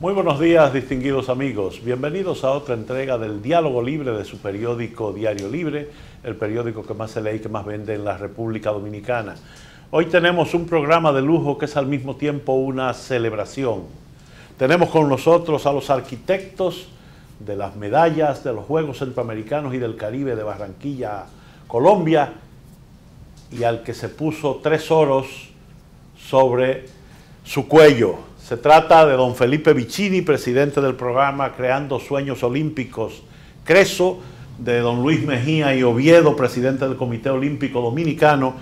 Muy buenos días, distinguidos amigos. Bienvenidos a otra entrega del Diálogo Libre de su periódico Diario Libre, el periódico que más se lee y que más vende en la República Dominicana. Hoy tenemos un programa de lujo que es al mismo tiempo una celebración. Tenemos con nosotros a los arquitectos de las medallas de los Juegos Centroamericanos y del Caribe de Barranquilla, Colombia, y al que se puso 3 oros sobre su cuello. Se trata de don Felipe Vicini, presidente del programa Creando Sueños Olímpicos, CRESO, de don Luis Mejía y Oviedo, presidente del Comité Olímpico Dominicano,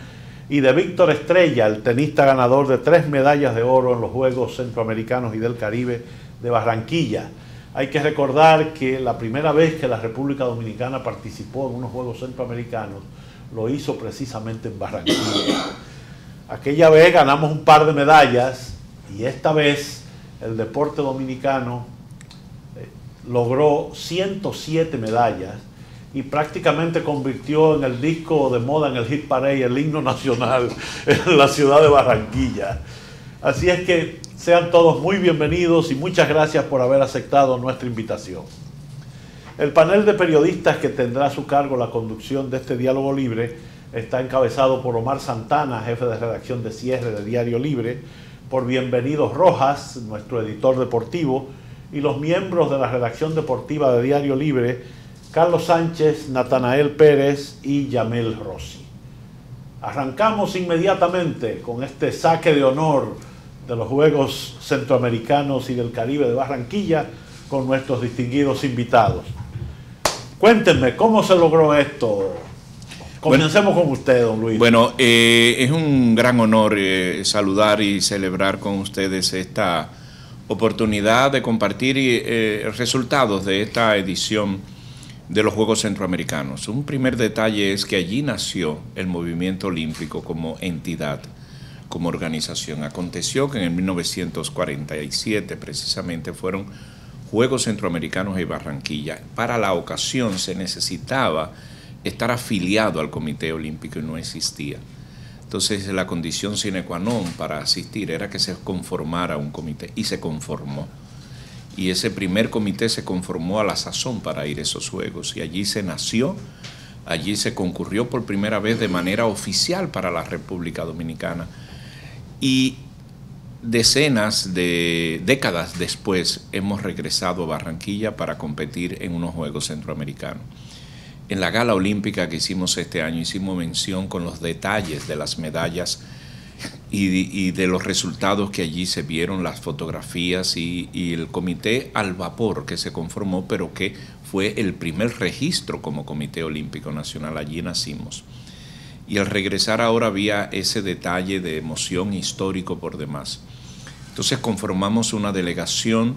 y de Víctor Estrella, el tenista ganador de 3 medallas de oro en los Juegos Centroamericanos y del Caribe de Barranquilla. Hay que recordar que la primera vez que la República Dominicana participó en unos Juegos Centroamericanos, lo hizo precisamente en Barranquilla. Aquella vez ganamos un par de medallas, y esta vez el deporte dominicano logró 107 medallas y prácticamente convirtió en el disco de moda, en el hit parade, el himno nacional en la ciudad de Barranquilla. Así es que sean todos muy bienvenidos y muchas gracias por haber aceptado nuestra invitación. El panel de periodistas que tendrá a su cargo la conducción de este diálogo libre está encabezado por Omar Santana, jefe de redacción de cierre de Diario Libre, por Bienvenidos Rojas, nuestro editor deportivo, y los miembros de la redacción deportiva de Diario Libre, Carlos Sánchez, Natanael Pérez y Yamel Rossi. Arrancamos inmediatamente con este saque de honor de los Juegos Centroamericanos y del Caribe de Barranquilla con nuestros distinguidos invitados. Cuéntenme, ¿cómo se logró esto? Comencemos con usted, don Luis. Bueno, es un gran honor saludar y celebrar con ustedes esta oportunidad de compartir resultados de esta edición de los Juegos Centroamericanos. Un primer detalle es que allí nació el movimiento olímpico como entidad, como organización. Aconteció que en el 1947 precisamente fueron Juegos Centroamericanos en Barranquilla. Para la ocasión se necesitaba estar afiliado al Comité Olímpico y no existía. Entonces la condición sine qua non para asistir era que se conformara un comité, y se conformó. Y ese primer comité se conformó a la sazón para ir a esos Juegos, y allí se nació, allí se concurrió por primera vez de manera oficial para la República Dominicana. Y decenas de décadas después hemos regresado a Barranquilla para competir en unos Juegos Centroamericanos. En la gala olímpica que hicimos este año hicimos mención con los detalles de las medallas y de los resultados que allí se vieron, las fotografías y el comité al vapor que se conformó, pero que fue el primer registro como Comité Olímpico Nacional. Allí nacimos. Y al regresar ahora había ese detalle de emoción histórico por demás. Entonces conformamos una delegación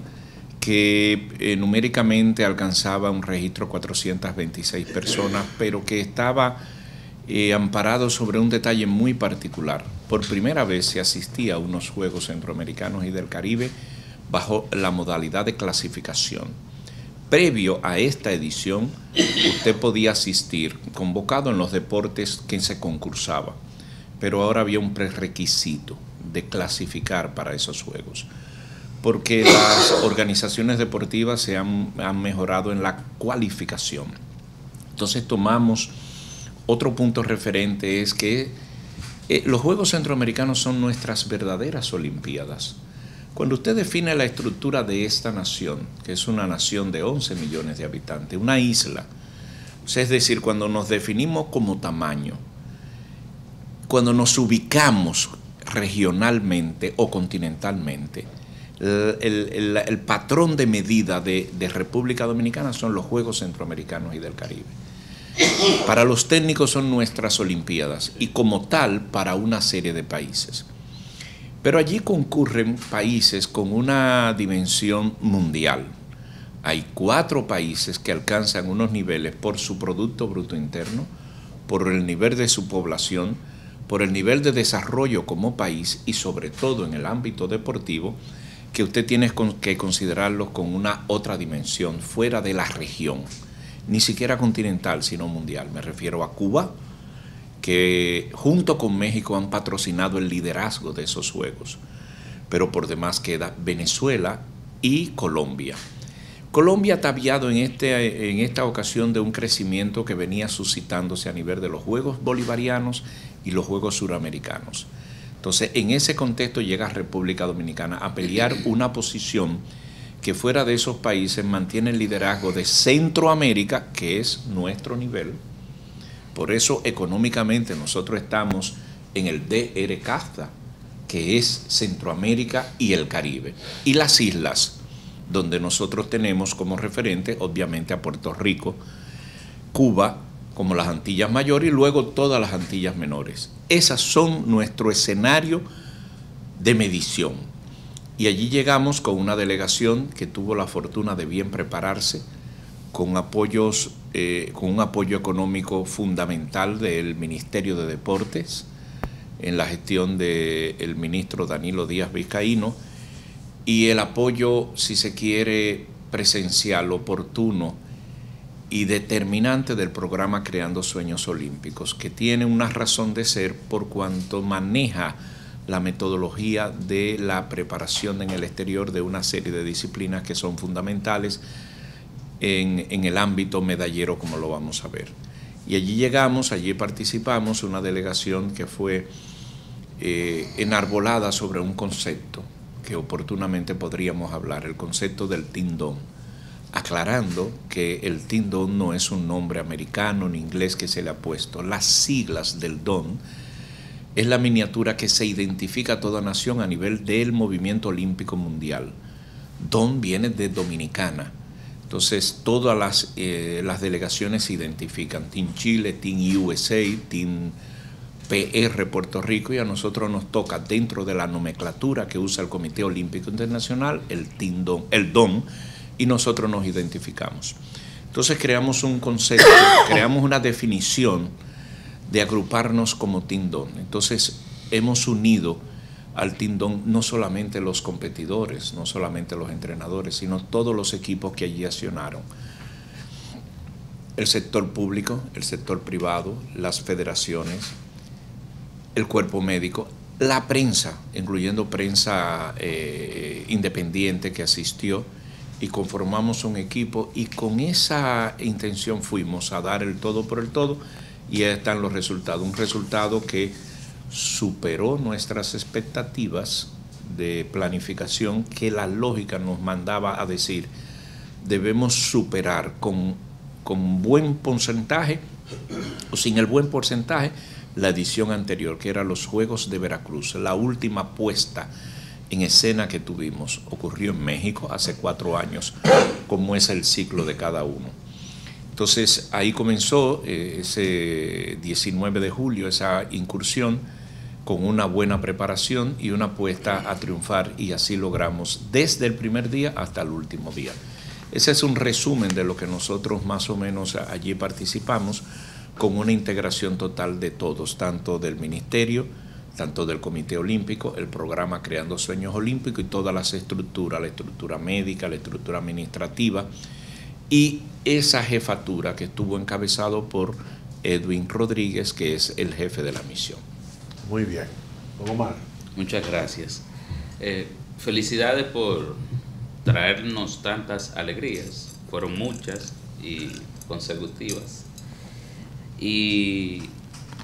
que numéricamente alcanzaba un registro 426 personas, pero que estaba amparado sobre un detalle muy particular. Por primera vez se asistía a unos Juegos Centroamericanos y del Caribe bajo la modalidad de clasificación. Previo a esta edición, usted podía asistir convocado en los deportes que se concursaba, pero ahora había un prerequisito de clasificar para esos Juegos, porque las organizaciones deportivas se han mejorado en la cualificación. Entonces tomamos otro punto referente, es que los Juegos Centroamericanos son nuestras verdaderas Olimpiadas. Cuando usted define la estructura de esta nación, que es una nación de 11 millones de habitantes, una isla, es decir, cuando nos definimos como tamaño, cuando nos ubicamos regionalmente o continentalmente, el patrón de medida de República Dominicana son los Juegos Centroamericanos y del Caribe. Para los técnicos son nuestras Olimpiadas y como tal para una serie de países. Pero allí concurren países con una dimensión mundial. Hay 4 países que alcanzan unos niveles por su Producto Bruto Interno, por el nivel de su población, por el nivel de desarrollo como país y sobre todo en el ámbito deportivo, que usted tiene que considerarlos con una otra dimensión, fuera de la región, ni siquiera continental, sino mundial. Me refiero a Cuba, que junto con México han patrocinado el liderazgo de esos Juegos. Pero por demás queda Venezuela y Colombia. Colombia ataviado en esta ocasión de un crecimiento que venía suscitándose a nivel de los Juegos Bolivarianos y los Juegos Suramericanos. Entonces, en ese contexto llega República Dominicana a pelear una posición que fuera de esos países mantiene el liderazgo de Centroamérica, que es nuestro nivel. Por eso, económicamente, nosotros estamos en el DR-CAFTA, que es Centroamérica y el Caribe. Y las islas, donde nosotros tenemos como referente, obviamente, a Puerto Rico, Cuba, como las Antillas Mayores, y luego todas las Antillas Menores. Esas son nuestro escenario de medición. Y allí llegamos con una delegación que tuvo la fortuna de bien prepararse, con un apoyo económico fundamental del Ministerio de Deportes, en la gestión del ministro Danilo Díaz Vizcaíno, y el apoyo, si se quiere, presencial, oportuno y determinante del programa Creando Sueños Olímpicos, que tiene una razón de ser por cuanto maneja la metodología de la preparación en el exterior de una serie de disciplinas que son fundamentales en el ámbito medallero, como lo vamos a ver. Y allí llegamos, allí participamos, una delegación que fue enarbolada sobre un concepto que oportunamente podríamos hablar, el concepto del Team Dome, aclarando que el Team Dome no es un nombre americano ni inglés que se le ha puesto. Las siglas del Dome es la miniatura que se identifica a toda nación a nivel del movimiento olímpico mundial. Dome viene de Dominicana. Entonces, todas las delegaciones se identifican. Team Chile, Team USA, Team PR Puerto Rico, y a nosotros nos toca, dentro de la nomenclatura que usa el Comité Olímpico Internacional, el DOM, y nosotros nos identificamos. Entonces creamos un concepto, creamos una definición de agruparnos como Team DOM. Entonces hemos unido al Team DOM no solamente los competidores, no solamente los entrenadores, sino todos los equipos que allí accionaron. El sector público, el sector privado, las federaciones, el cuerpo médico, la prensa, incluyendo prensa independiente que asistió, y conformamos un equipo, y con esa intención fuimos a dar el todo por el todo, y ahí están los resultados. Un resultado que superó nuestras expectativas de planificación, que la lógica nos mandaba a decir, debemos superar con buen porcentaje, o sin el buen porcentaje, la edición anterior, que eran los Juegos de Veracruz. La última puesta en escena que tuvimos ocurrió en México hace 4 años, como es el ciclo de cada uno. Entonces ahí comenzó ese 19 de julio esa incursión con una buena preparación y una apuesta a triunfar, y así logramos desde el primer día hasta el último día. Ese es un resumen de lo que nosotros más o menos allí participamos, con una integración total de todos, tanto del Ministerio, tanto del Comité Olímpico, el programa Creando Sueños Olímpicos y todas las estructuras, la estructura médica, la estructura administrativa, y esa jefatura que estuvo encabezado por Edwin Rodríguez, que es el jefe de la misión. Muy bien. Don Omar. Muchas gracias. Felicidades por traernos tantas alegrías. Fueron muchas y consecutivas. Y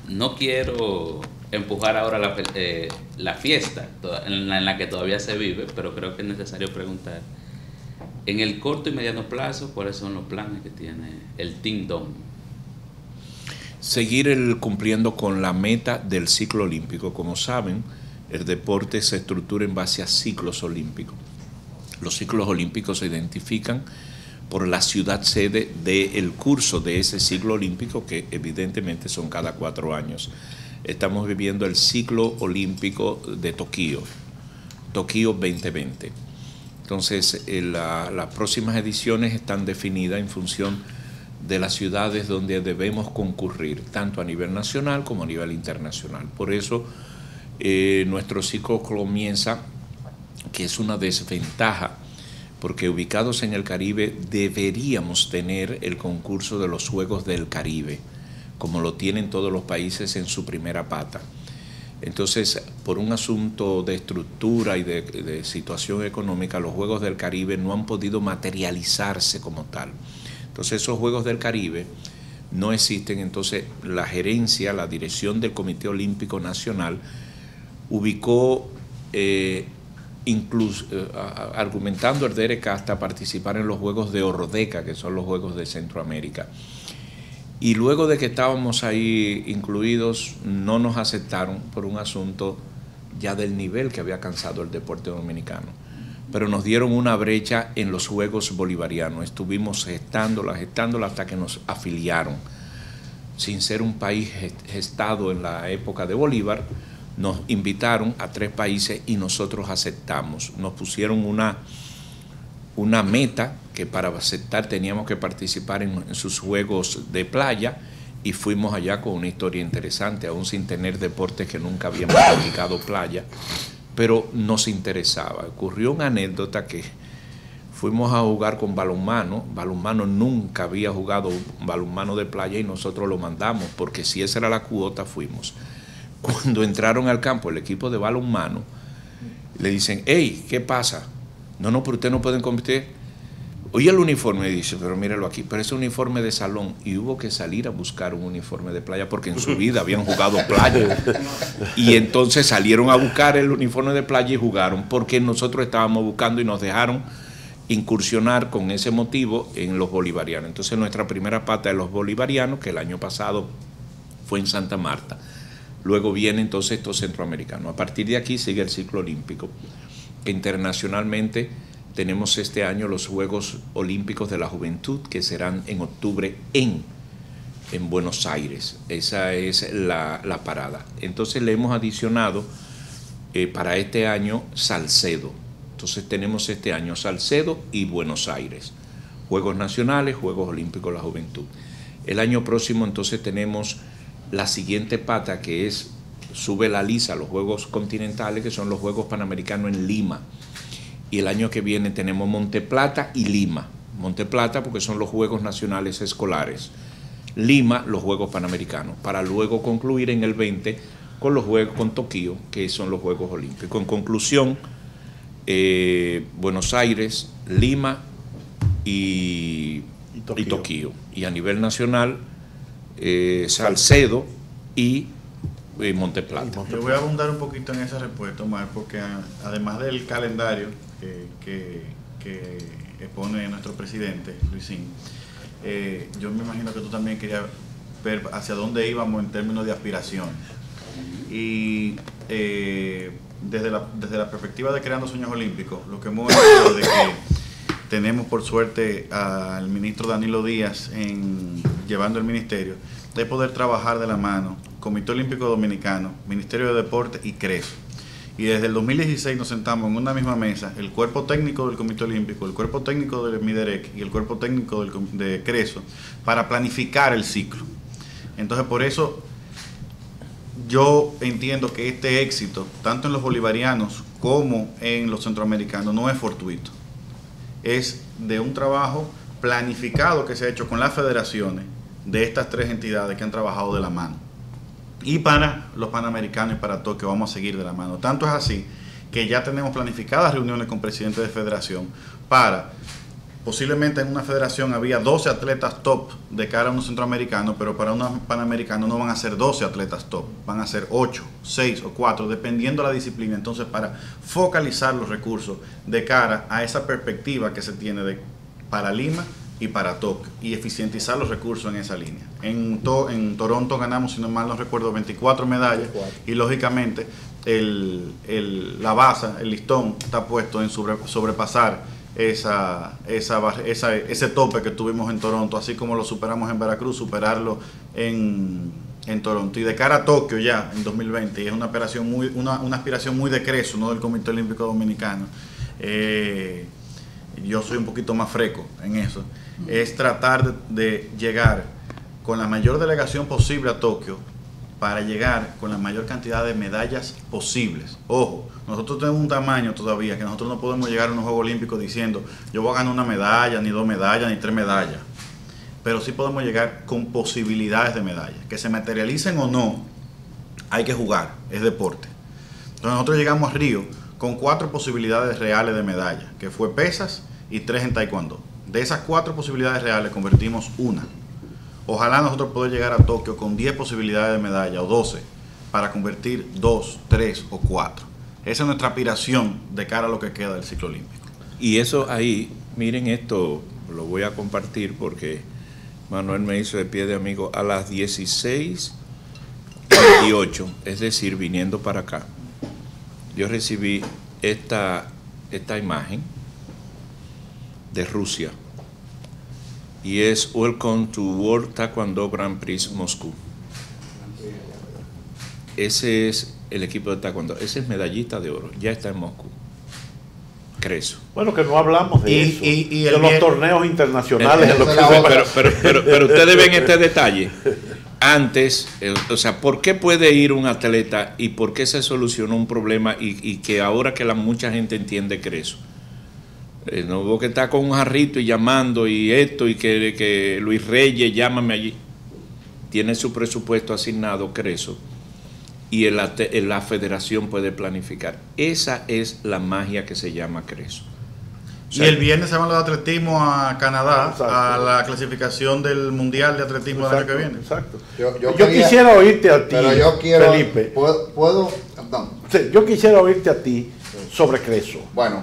no quiero empujar ahora la fiesta en la que todavía se vive, pero creo que es necesario preguntar, en el corto y mediano plazo, ¿cuáles son los planes que tiene el Team DOM? Seguir cumpliendo con la meta del ciclo olímpico. Como saben, el deporte se estructura en base a ciclos olímpicos. Los ciclos olímpicos se identifican por la ciudad sede del curso de ese ciclo olímpico, que evidentemente son cada 4 años. Estamos viviendo el ciclo olímpico de Tokio 2020. Entonces, las próximas ediciones están definidas en función de las ciudades donde debemos concurrir, tanto a nivel nacional como a nivel internacional. Por eso, nuestro ciclo comienza, que es una desventaja, porque ubicados en el Caribe deberíamos tener el concurso de los Juegos del Caribe, como lo tienen todos los países en su primera pata. Entonces, por un asunto de estructura y de situación económica, los Juegos del Caribe no han podido materializarse como tal. Entonces esos Juegos del Caribe no existen. Entonces la gerencia, la dirección del Comité Olímpico Nacional ubicó, incluso argumentando el DRK, hasta participar en los Juegos de Ordeca, que son los Juegos de Centroamérica. Y luego de que estábamos ahí incluidos, no nos aceptaron por un asunto ya del nivel que había alcanzado el deporte dominicano. Pero nos dieron una brecha en los Juegos Bolivarianos. Estuvimos gestándola hasta que nos afiliaron. Sin ser un país gestado en la época de Bolívar, nos invitaron a 3 países y nosotros aceptamos. Nos pusieron una meta que para aceptar teníamos que participar en sus juegos de playa, y fuimos allá con una historia interesante, aún sin tener deportes que nunca habíamos practicado playa, pero nos interesaba. Ocurrió una anécdota que fuimos a jugar con balonmano. Balonmano nunca había jugado balonmano de playa y nosotros lo mandamos, porque si esa era la cuota, fuimos. Cuando entraron al campo el equipo de balonmano, le dicen: hey, ¿qué pasa? No, pero ustedes no pueden competir. Oye el uniforme, y dice: pero míralo aquí, pero es un uniforme de salón. Y hubo que salir a buscar un uniforme de playa, porque en su vida habían jugado playa. Y entonces salieron a buscar el uniforme de playa y jugaron, porque nosotros estábamos buscando, y nos dejaron incursionar con ese motivo en los bolivarianos. Entonces nuestra primera pata de los bolivarianos, que el año pasado fue en Santa Marta. Luego vienen entonces estos centroamericanos. A partir de aquí sigue el ciclo olímpico. Internacionalmente tenemos este año los Juegos Olímpicos de la Juventud, que serán en octubre en Buenos Aires. Esa es la parada. Entonces le hemos adicionado para este año Salcedo. Entonces tenemos este año Salcedo y Buenos Aires. Juegos Nacionales, Juegos Olímpicos de la Juventud. El año próximo entonces tenemos la siguiente pata, que es, sube la lisa, los Juegos Continentales, que son los Juegos Panamericanos en Lima. Y el año que viene tenemos Monte Plata y Lima. Monte Plata porque son los Juegos Nacionales Escolares. Lima, los Juegos Panamericanos. Para luego concluir en el 20 con los Juegos con Tokio, que son los Juegos Olímpicos. En conclusión, Buenos Aires, Lima y Tokio. Y a nivel nacional, Salcedo y Monte Plata. Yo voy a abundar un poquito en esa respuesta, Omar, porque además del calendario que expone nuestro presidente, Luisín, yo me imagino que tú también querías ver hacia dónde íbamos en términos de aspiración. Y desde la perspectiva de Creando Sueños Olímpicos, lo que hemos visto de que tenemos por suerte al ministro Danilo Díaz llevando el ministerio, de poder trabajar de la mano Comité Olímpico Dominicano, Ministerio de Deporte y CRESO. Y desde el 2016 nos sentamos en una misma mesa, el cuerpo técnico del Comité Olímpico, el cuerpo técnico del MIDEREC y el cuerpo técnico de CRESO, para planificar el ciclo. Entonces, por eso yo entiendo que este éxito, tanto en los bolivarianos como en los centroamericanos, no es fortuito. Es de un trabajo planificado que se ha hecho con las federaciones de estas 3 entidades que han trabajado de la mano. Y para los Panamericanos y para Tokio vamos a seguir de la mano. Tanto es así que ya tenemos planificadas reuniones con presidentes de federación para, posiblemente en una federación había 12 atletas top de cara a un centroamericano, pero para un panamericano no van a ser 12 atletas top, van a ser 8, 6 o 4, dependiendo de la disciplina. Entonces, para focalizar los recursos de cara a esa perspectiva que se tiene para Lima y para Tokio, y eficientizar los recursos en esa línea. En Toronto ganamos, si no mal no recuerdo, 24 medallas, y lógicamente la base, el listón, está puesto en sobrepasar ese tope que tuvimos en Toronto, así como lo superamos en Veracruz, superarlo en Toronto. Y de cara a Tokio ya en 2020, y es una aspiración muy de CRESO, no del Comité Olímpico Dominicano. Yo soy un poquito más freco en eso. Es tratar de llegar con la mayor delegación posible a Tokio, para llegar con la mayor cantidad de medallas posibles. Ojo, nosotros tenemos un tamaño todavía que nosotros no podemos llegar a unos Juegos Olímpicos diciendo yo voy a ganar una medalla, ni 2 medallas, ni 3 medallas. Pero sí podemos llegar con posibilidades de medallas. Que se materialicen o no, hay que jugar, es deporte. Entonces nosotros llegamos a Río con 4 posibilidades reales de medalla, que fue pesas y 3 en taekwondo. De esas 4 posibilidades reales convertimos una. Ojalá nosotros podamos llegar a Tokio con 10 posibilidades de medalla o 12 para convertir 2, 3 o 4. Esa es nuestra aspiración de cara a lo que queda del ciclo olímpico. Y eso ahí, miren esto, lo voy a compartir porque Manuel me hizo de pie de amigo a las 16:28, es decir, viniendo para acá. Yo recibí esta imagen de Rusia y es Welcome to World Taekwondo Grand Prix Moscú. Ese es el equipo de taekwondo, ese es medallista de oro, ya está en Moscú. Creso. Bueno, que no hablamos de eso, y de los torneos internacionales. Pero ustedes ven este detalle. Antes, o sea, ¿por qué puede ir un atleta y por qué se solucionó un problema y que ahora que mucha gente entiende Creso? No hubo que estar con un jarrito y llamando y esto y que Luis Reyes, llámame allí. Tiene su presupuesto asignado Creso y la federación puede planificar. Esa es la magia que se llama Creso. O sea, y el viernes se van los de atletismo a Canadá, exacto, a la clasificación del Mundial de Atletismo del año que viene. Exacto. Yo Quisiera oírte a ti, pero yo quiero, Felipe. ¿Puedo? No. Sí, yo quisiera oírte a ti sobre Creso. Bueno,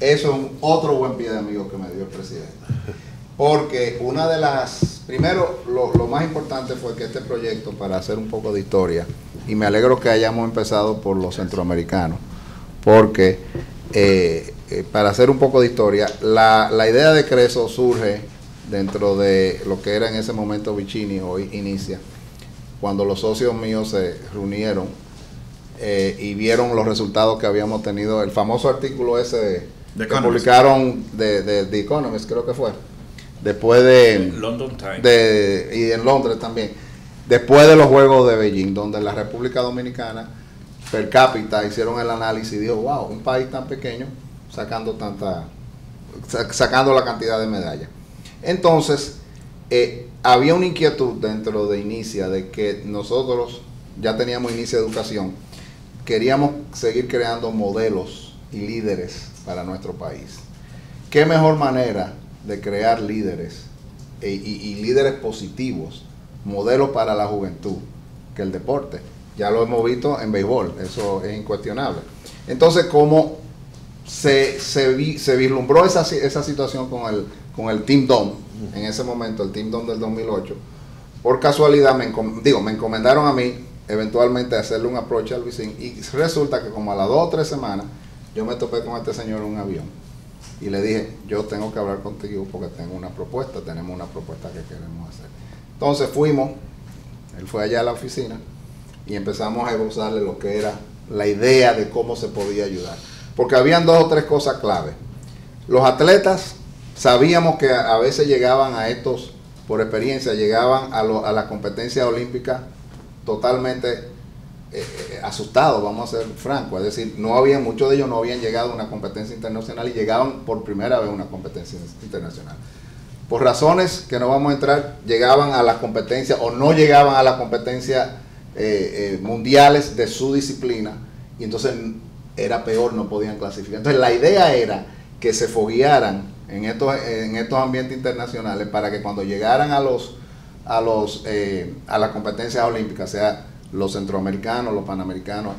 eso es otro buen pie de amigo que me dio el presidente. Porque una de las... Primero, lo más importante fue que este proyecto, para hacer un poco de historia, y me alegro que hayamos empezado por los centroamericanos, porque para hacer un poco de historia, la idea de Creso surge dentro de lo que era en ese momento Vicini, hoy Inicia, cuando los socios míos se reunieron y vieron los resultados que habíamos tenido, el famoso artículo ese que publicaron de The Economist, creo que fue, después de London Times y en Londres también, después de los Juegos de Beijing, donde la República Dominicana per cápita hicieron el análisis y dijo, wow, un país tan pequeño sacando la cantidad de medallas. Entonces había una inquietud dentro de Inicia de que nosotros ya teníamos Inicia Educación, queríamos seguir creando modelos y líderes para nuestro país. ¿Qué mejor manera de crear líderes y líderes positivos, modelos para la juventud, que el deporte? Ya lo hemos visto en béisbol, eso es incuestionable. Entonces, como se vislumbró esa situación con el Team Dome, en ese momento, el Team Dome del 2008, por casualidad me encomendaron a mí eventualmente hacerle un approach al Luisín, y resulta que como a las 2 o 3 semanas yo me topé con este señor en un avión y le dije, yo tengo que hablar contigo porque tenemos una propuesta que queremos hacer. Entonces fuimos, él fue allá a la oficina y empezamos a esbozarle lo que era la idea de cómo se podía ayudar, porque habían 2 o 3 cosas clave. Los atletas sabíamos que a veces llegaban a estos, por experiencia, llegaban a la competencia olímpica totalmente asustados, vamos a ser francos, es decir, muchos de ellos no habían llegado a una competencia internacional y llegaban por primera vez a una competencia internacional. Por razones que no vamos a entrar, llegaban a las competencias o no llegaban a las competencias mundiales de su disciplina, y entonces era peor, no podían clasificar. Entonces la idea era que se foguearan en estos ambientes internacionales para que cuando llegaran a las competencias olímpicas, sea los centroamericanos, los panamericanos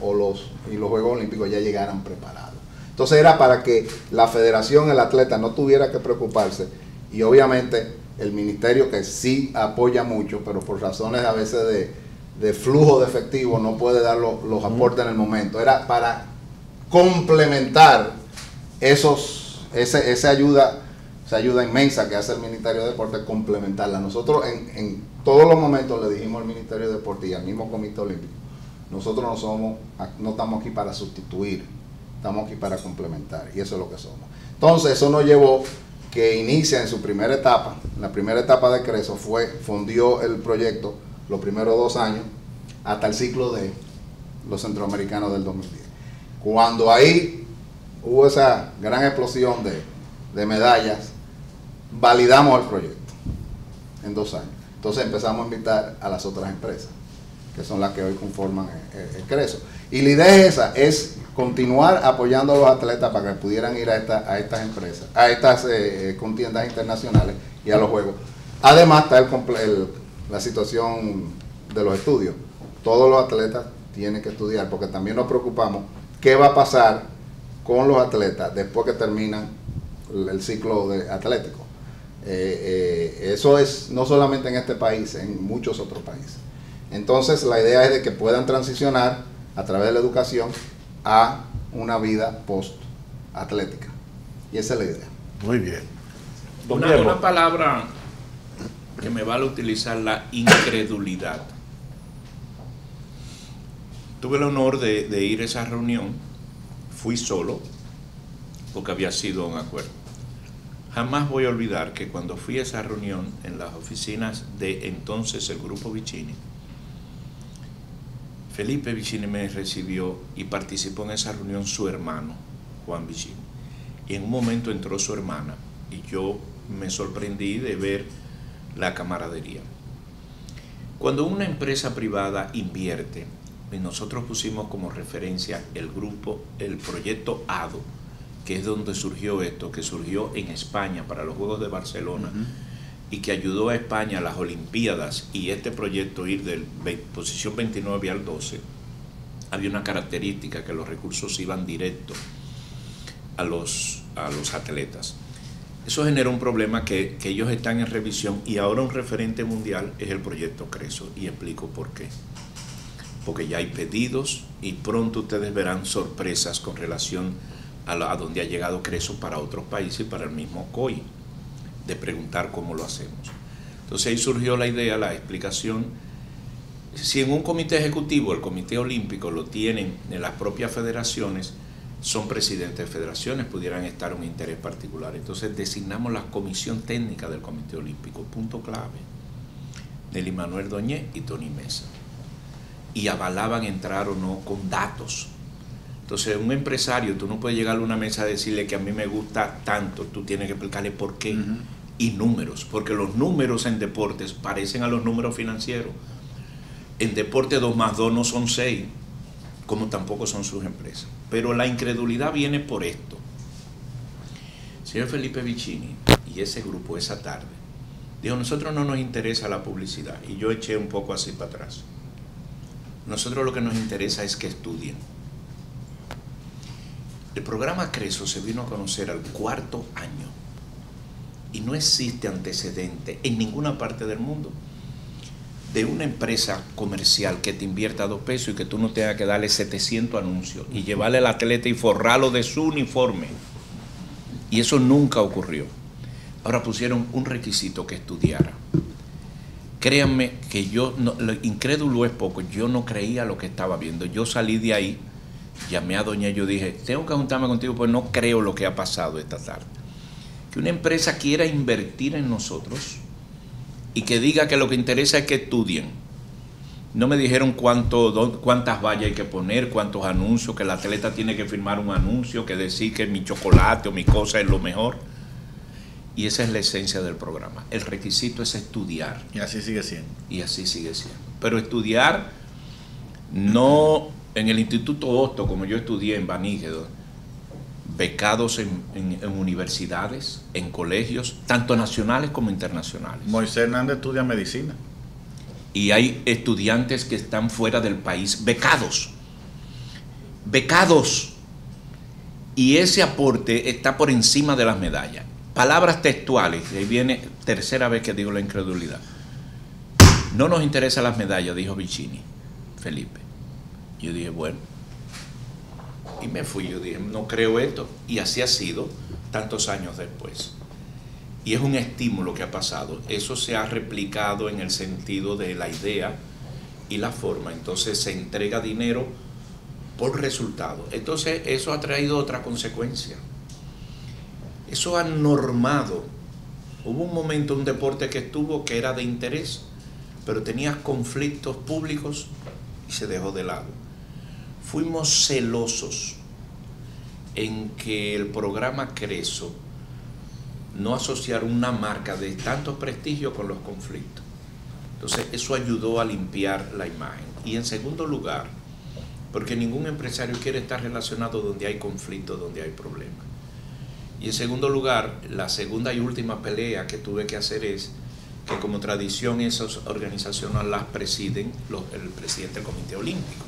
y los Juegos Olímpicos, ya llegaran preparados. Entonces era para que la federación, el atleta, no tuviera que preocuparse, y obviamente el ministerio, que sí apoya mucho, pero por razones a veces de flujo de efectivo no puede dar los aportes en el momento. Era para complementar esa ayuda inmensa que hace el Ministerio de Deporte, complementarla. Nosotros en todos los momentos le dijimos al Ministerio de Deporte y al mismo Comité Olímpico, nosotros no estamos aquí para sustituir, estamos aquí para complementar, y eso es lo que somos. Entonces eso nos llevó que Inicia en su primera etapa, la primera etapa de Creso fundió el proyecto los primeros 2 años hasta el ciclo de los centroamericanos del 2010. Cuando ahí hubo esa gran explosión de medallas, validamos el proyecto en 2 años. Entonces empezamos a invitar a las otras empresas que son las que hoy conforman el CRESO. Y la idea es esa, es continuar apoyando a los atletas para que pudieran ir a estas empresas, a estas contiendas internacionales y a los juegos. Además está la situación de los estudios. Todos los atletas tienen que estudiar, porque también nos preocupamos qué va a pasar con los atletas después que terminan el ciclo atlético. Eso es no solamente en este país, en muchos otros países. Entonces la idea es de que puedan transicionar a través de la educación a una vida post-atlética. Y esa es la idea. Muy bien. Una palabra que me vale utilizar, la incredulidad. Tuve el honor de ir a esa reunión, fui solo, porque había sido un acuerdo. Jamás voy a olvidar que cuando fui a esa reunión en las oficinas de entonces el Grupo Vicini, Felipe Vicini me recibió y participó en esa reunión su hermano, Juan Vicini. Y en un momento entró su hermana y yo me sorprendí de ver la camaradería. Cuando una empresa privada invierte, y nosotros pusimos como referencia el proyecto ADO, que es donde surgió esto, que surgió en España para los Juegos de Barcelona, y que ayudó a España a las Olimpiadas, y este proyecto ir de posición 29 al 12, había una característica, que los recursos iban directo a los atletas. Eso generó un problema que ellos están en revisión, y ahora un referente mundial es el proyecto CRESO, y explico por qué. Porque ya hay pedidos y pronto ustedes verán sorpresas con relación a donde ha llegado CRESO para otros países y para el mismo COI, de preguntar cómo lo hacemos. Entonces ahí surgió la idea, la explicación. Si en un comité ejecutivo, el Comité Olímpico, lo tienen en las propias federaciones, son presidentes de federaciones, pudieran estar un interés particular. Entonces designamos la comisión técnica del Comité Olímpico, punto clave, Nelly Manuel Doñé y Tony Mesa, y avalaban entrar o no con datos. Entonces un empresario, tú no puedes llegar a una mesa a decirle que a mí me gusta tanto, tú tienes que explicarle por qué, y números, porque los números en deportes parecen a los números financieros. En deporte 2 más 2 no son 6, como tampoco son sus empresas. Pero la incredulidad viene por esto. Señor Felipe Vicini y ese grupo esa tarde dijo, nosotros no nos interesa la publicidad, y yo eché un poco así para atrás. Nosotros lo que nos interesa es que estudien. El programa CRESO se vino a conocer al 4º año y no existe antecedente en ninguna parte del mundo de una empresa comercial que te invierta 2 pesos y que tú no tengas que darle 700 anuncios y llevarle al atleta y forrarlo de su uniforme. Y eso nunca ocurrió. Ahora pusieron un requisito, que estudiara. Créanme que yo, lo incrédulo es poco, yo no creía lo que estaba viendo. Yo salí de ahí, llamé a Doña y yo dije, tengo que juntarme contigo porque no creo lo que ha pasado esta tarde. Que una empresa quiera invertir en nosotros y que diga que lo que interesa es que estudien. No me dijeron cuántas vallas hay que poner, cuántos anuncios, que el atleta tiene que firmar un anuncio, que decir que mi chocolate o mi cosa es lo mejor. Y esa es la esencia del programa. El requisito es estudiar. Y así sigue siendo. Y así sigue siendo. Pero estudiar no en el Instituto Hosto, como yo estudié en Banígedo, becados en universidades, en colegios, tanto nacionales como internacionales. Moisés Hernández estudia medicina. Y hay estudiantes que están fuera del país, becados. Becados. Y ese aporte está por encima de las medallas. Palabras textuales, y ahí viene tercera vez que digo la incredulidad. No nos interesan las medallas, dijo Vicini, Felipe. Yo dije, bueno. Y me fui, yo dije, no creo esto. Y así ha sido tantos años después. Y es un estímulo que ha pasado. Eso se ha replicado en el sentido de la idea y la forma. Entonces se entrega dinero por resultado. Entonces eso ha traído otra consecuencia. Eso ha normado. Hubo un momento, un deporte que estuvo que era de interés, pero tenía conflictos públicos y se dejó de lado. Fuimos celosos en que el programa CRESO no asociara una marca de tanto prestigio con los conflictos. Entonces eso ayudó a limpiar la imagen. Y en segundo lugar, porque ningún empresario quiere estar relacionado donde hay conflicto, donde hay problemas. Y en segundo lugar, la segunda y última pelea que tuve que hacer es que como tradición esas organizaciones las presiden el presidente del Comité Olímpico.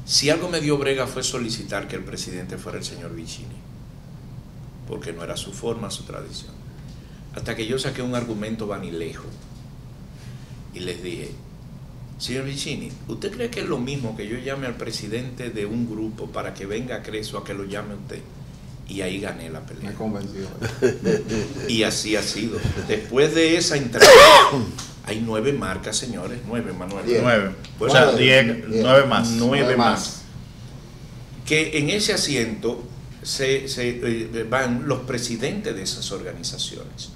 Si algo me dio brega fue solicitar que el presidente fuera el señor Vicini, porque no era su forma, su tradición. Hasta que yo saqué un argumento vanilejo y les dije: señor Vicini, ¿usted cree que es lo mismo que yo llame al presidente de un grupo para que venga a Creso a que lo llame usted? Y ahí gané la pelea. Me convenció. Y así ha sido. Después de esa entrega, hay 9 marcas, señores. 9, Manuel. 9. Pues, O sea, 9 más. 9 más. Que en ese asiento van los presidentes de esas organizaciones.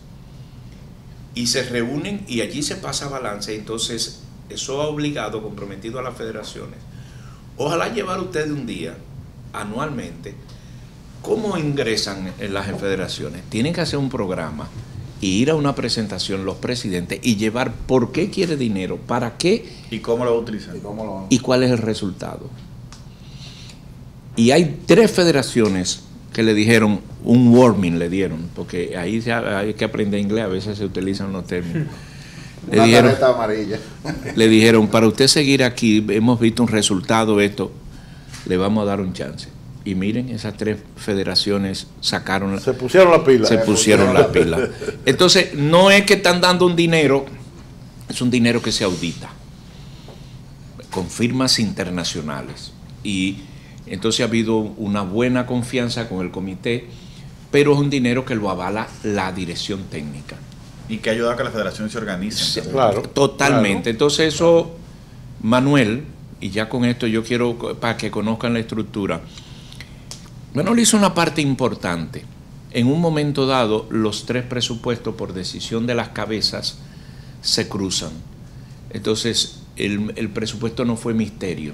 Y se reúnen y allí se pasa balance. Entonces, eso ha obligado, comprometido a las federaciones. Ojalá llevar ustedes un día, anualmente, ¿cómo ingresan en las federaciones? Tienen que hacer un programa y ir a una presentación los presidentes y llevar por qué quiere dinero, para qué y cómo lo va a utilizar y cuál es el resultado. Y hay 3 federaciones que le dijeron, un warning le dieron, porque ahí hay que aprender inglés, a veces se utilizan los términos. Una tarjeta amarilla. Le dijeron, para usted seguir aquí, hemos visto un resultado, esto, le vamos a dar un chance. Y miren, esas 3 federaciones sacaron... Se pusieron la pila. Se pusieron la pila. Entonces, no es que están dando un dinero, es un dinero que se audita, con firmas internacionales. Y entonces ha habido una buena confianza con el comité, pero es un dinero que lo avala la dirección técnica. Y que ayuda a que las federaciones se organicen. Sí, claro. Totalmente. Claro. Entonces eso, Manuel, y ya con esto yo quiero para que conozcan la estructura, Manuel hizo una parte importante. En un momento dado, los 3 presupuestos, por decisión de las cabezas, se cruzan. Entonces, el presupuesto no fue misterio.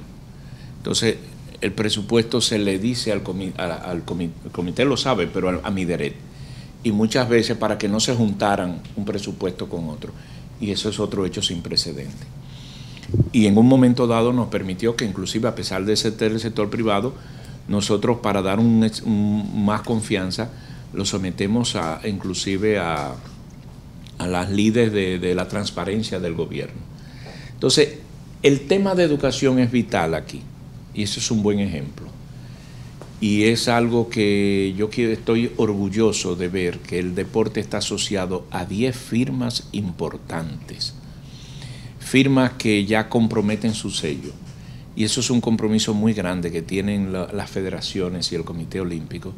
Entonces, el presupuesto se le dice al comité, el comité lo sabe, pero a Mideret. Y muchas veces para que no se juntaran un presupuesto con otro. Y eso es otro hecho sin precedente. Y en un momento dado nos permitió que inclusive a pesar de ser del sector privado, nosotros para dar más confianza lo sometemos inclusive a las líderes de la transparencia del gobierno. Entonces, el tema de educación es vital aquí y eso es un buen ejemplo. Y es algo que yo estoy orgulloso de ver que el deporte está asociado a 10 firmas importantes, firmas que ya comprometen su sello. Y eso es un compromiso muy grande que tienen las federaciones y el Comité Olímpico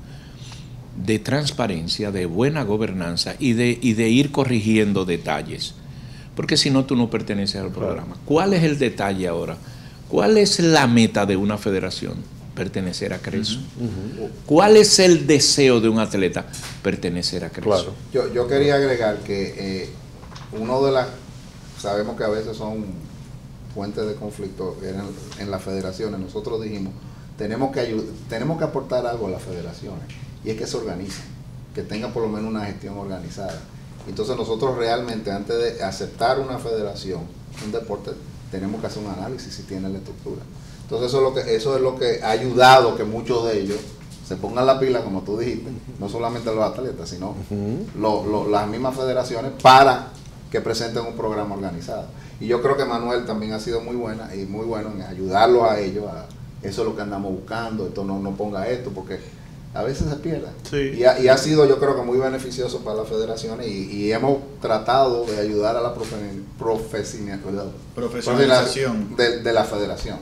de transparencia, de buena gobernanza y de ir corrigiendo detalles. Porque si no, tú no perteneces al programa. ¿Cuál es el detalle ahora? ¿Cuál es la meta de una federación? Pertenecer a Creso. ¿Cuál es el deseo de un atleta? Pertenecer a Creso. Claro. Yo quería agregar que uno de las... Sabemos que a veces son fuentes de conflicto en las federaciones. Nosotros dijimos, tenemos que aportar algo a las federaciones, y es que se organicen, que tengan por lo menos una gestión organizada. Entonces nosotros realmente, antes de aceptar una federación, un deporte, tenemos que hacer un análisis si tiene la estructura. Entonces eso es lo que ha ayudado que muchos de ellos se pongan la pila, como tú dijiste, no solamente los atletas, sino las mismas federaciones, para que presenten un programa organizado. Y yo creo que Manuel también ha sido muy bueno en ayudarlos a ellos. Eso es lo que andamos buscando, esto no ponga esto, porque a veces se pierde. Sí. Y ha sido, yo creo que muy beneficioso para las federaciones, y hemos tratado de ayudar a la profesionalización de la federación.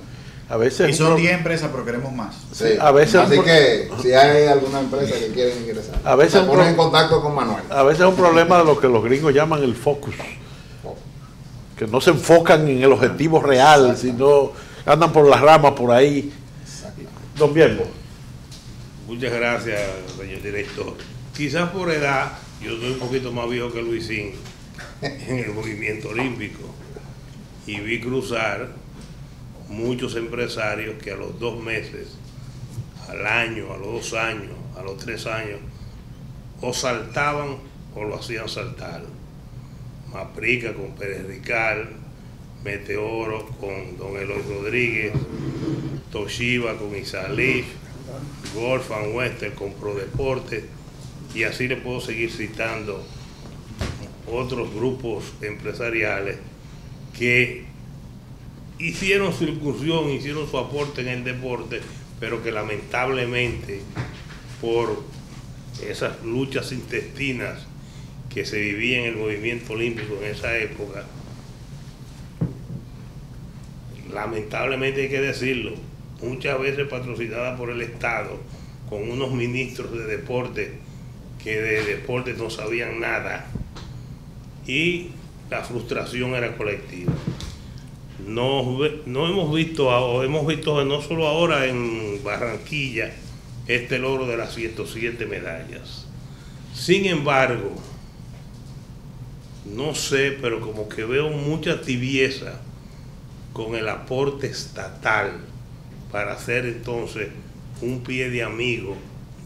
A veces y son 10 empresas, pero queremos más. Sí. A veces así que si hay alguna empresa que quiere ingresar, a veces se ponen en contacto con Manuel. A veces es un problema de lo que los gringos llaman el focus, que no se enfocan en el objetivo real, sino andan por las ramas por ahí. Don Bierbo. Muchas gracias, señor director. Quizás por edad, yo soy un poquito más viejo que Luisín en el movimiento olímpico, y vi cruzar muchos empresarios que a los 2 meses, al año, a los 2 años, a los 3 años, o saltaban o lo hacían saltar. Maprica con Pérez Rical, Meteoro con Don Eloy Rodríguez, Toshiba con Isalif, Golf and Western con Prodeporte, y así le puedo seguir citando otros grupos empresariales que hicieron su incursión, hicieron su aporte en el deporte, pero que lamentablemente por esas luchas intestinas que se vivían en el movimiento olímpico en esa época, lamentablemente hay que decirlo, muchas veces patrocinada por el Estado, con unos ministros de deporte que de deporte no sabían nada, y la frustración era colectiva. No hemos visto no solo ahora en Barranquilla este logro de las 107 medallas. Sin embargo, no sé, pero como que veo mucha tibieza con el aporte estatal para hacer entonces un pie de amigo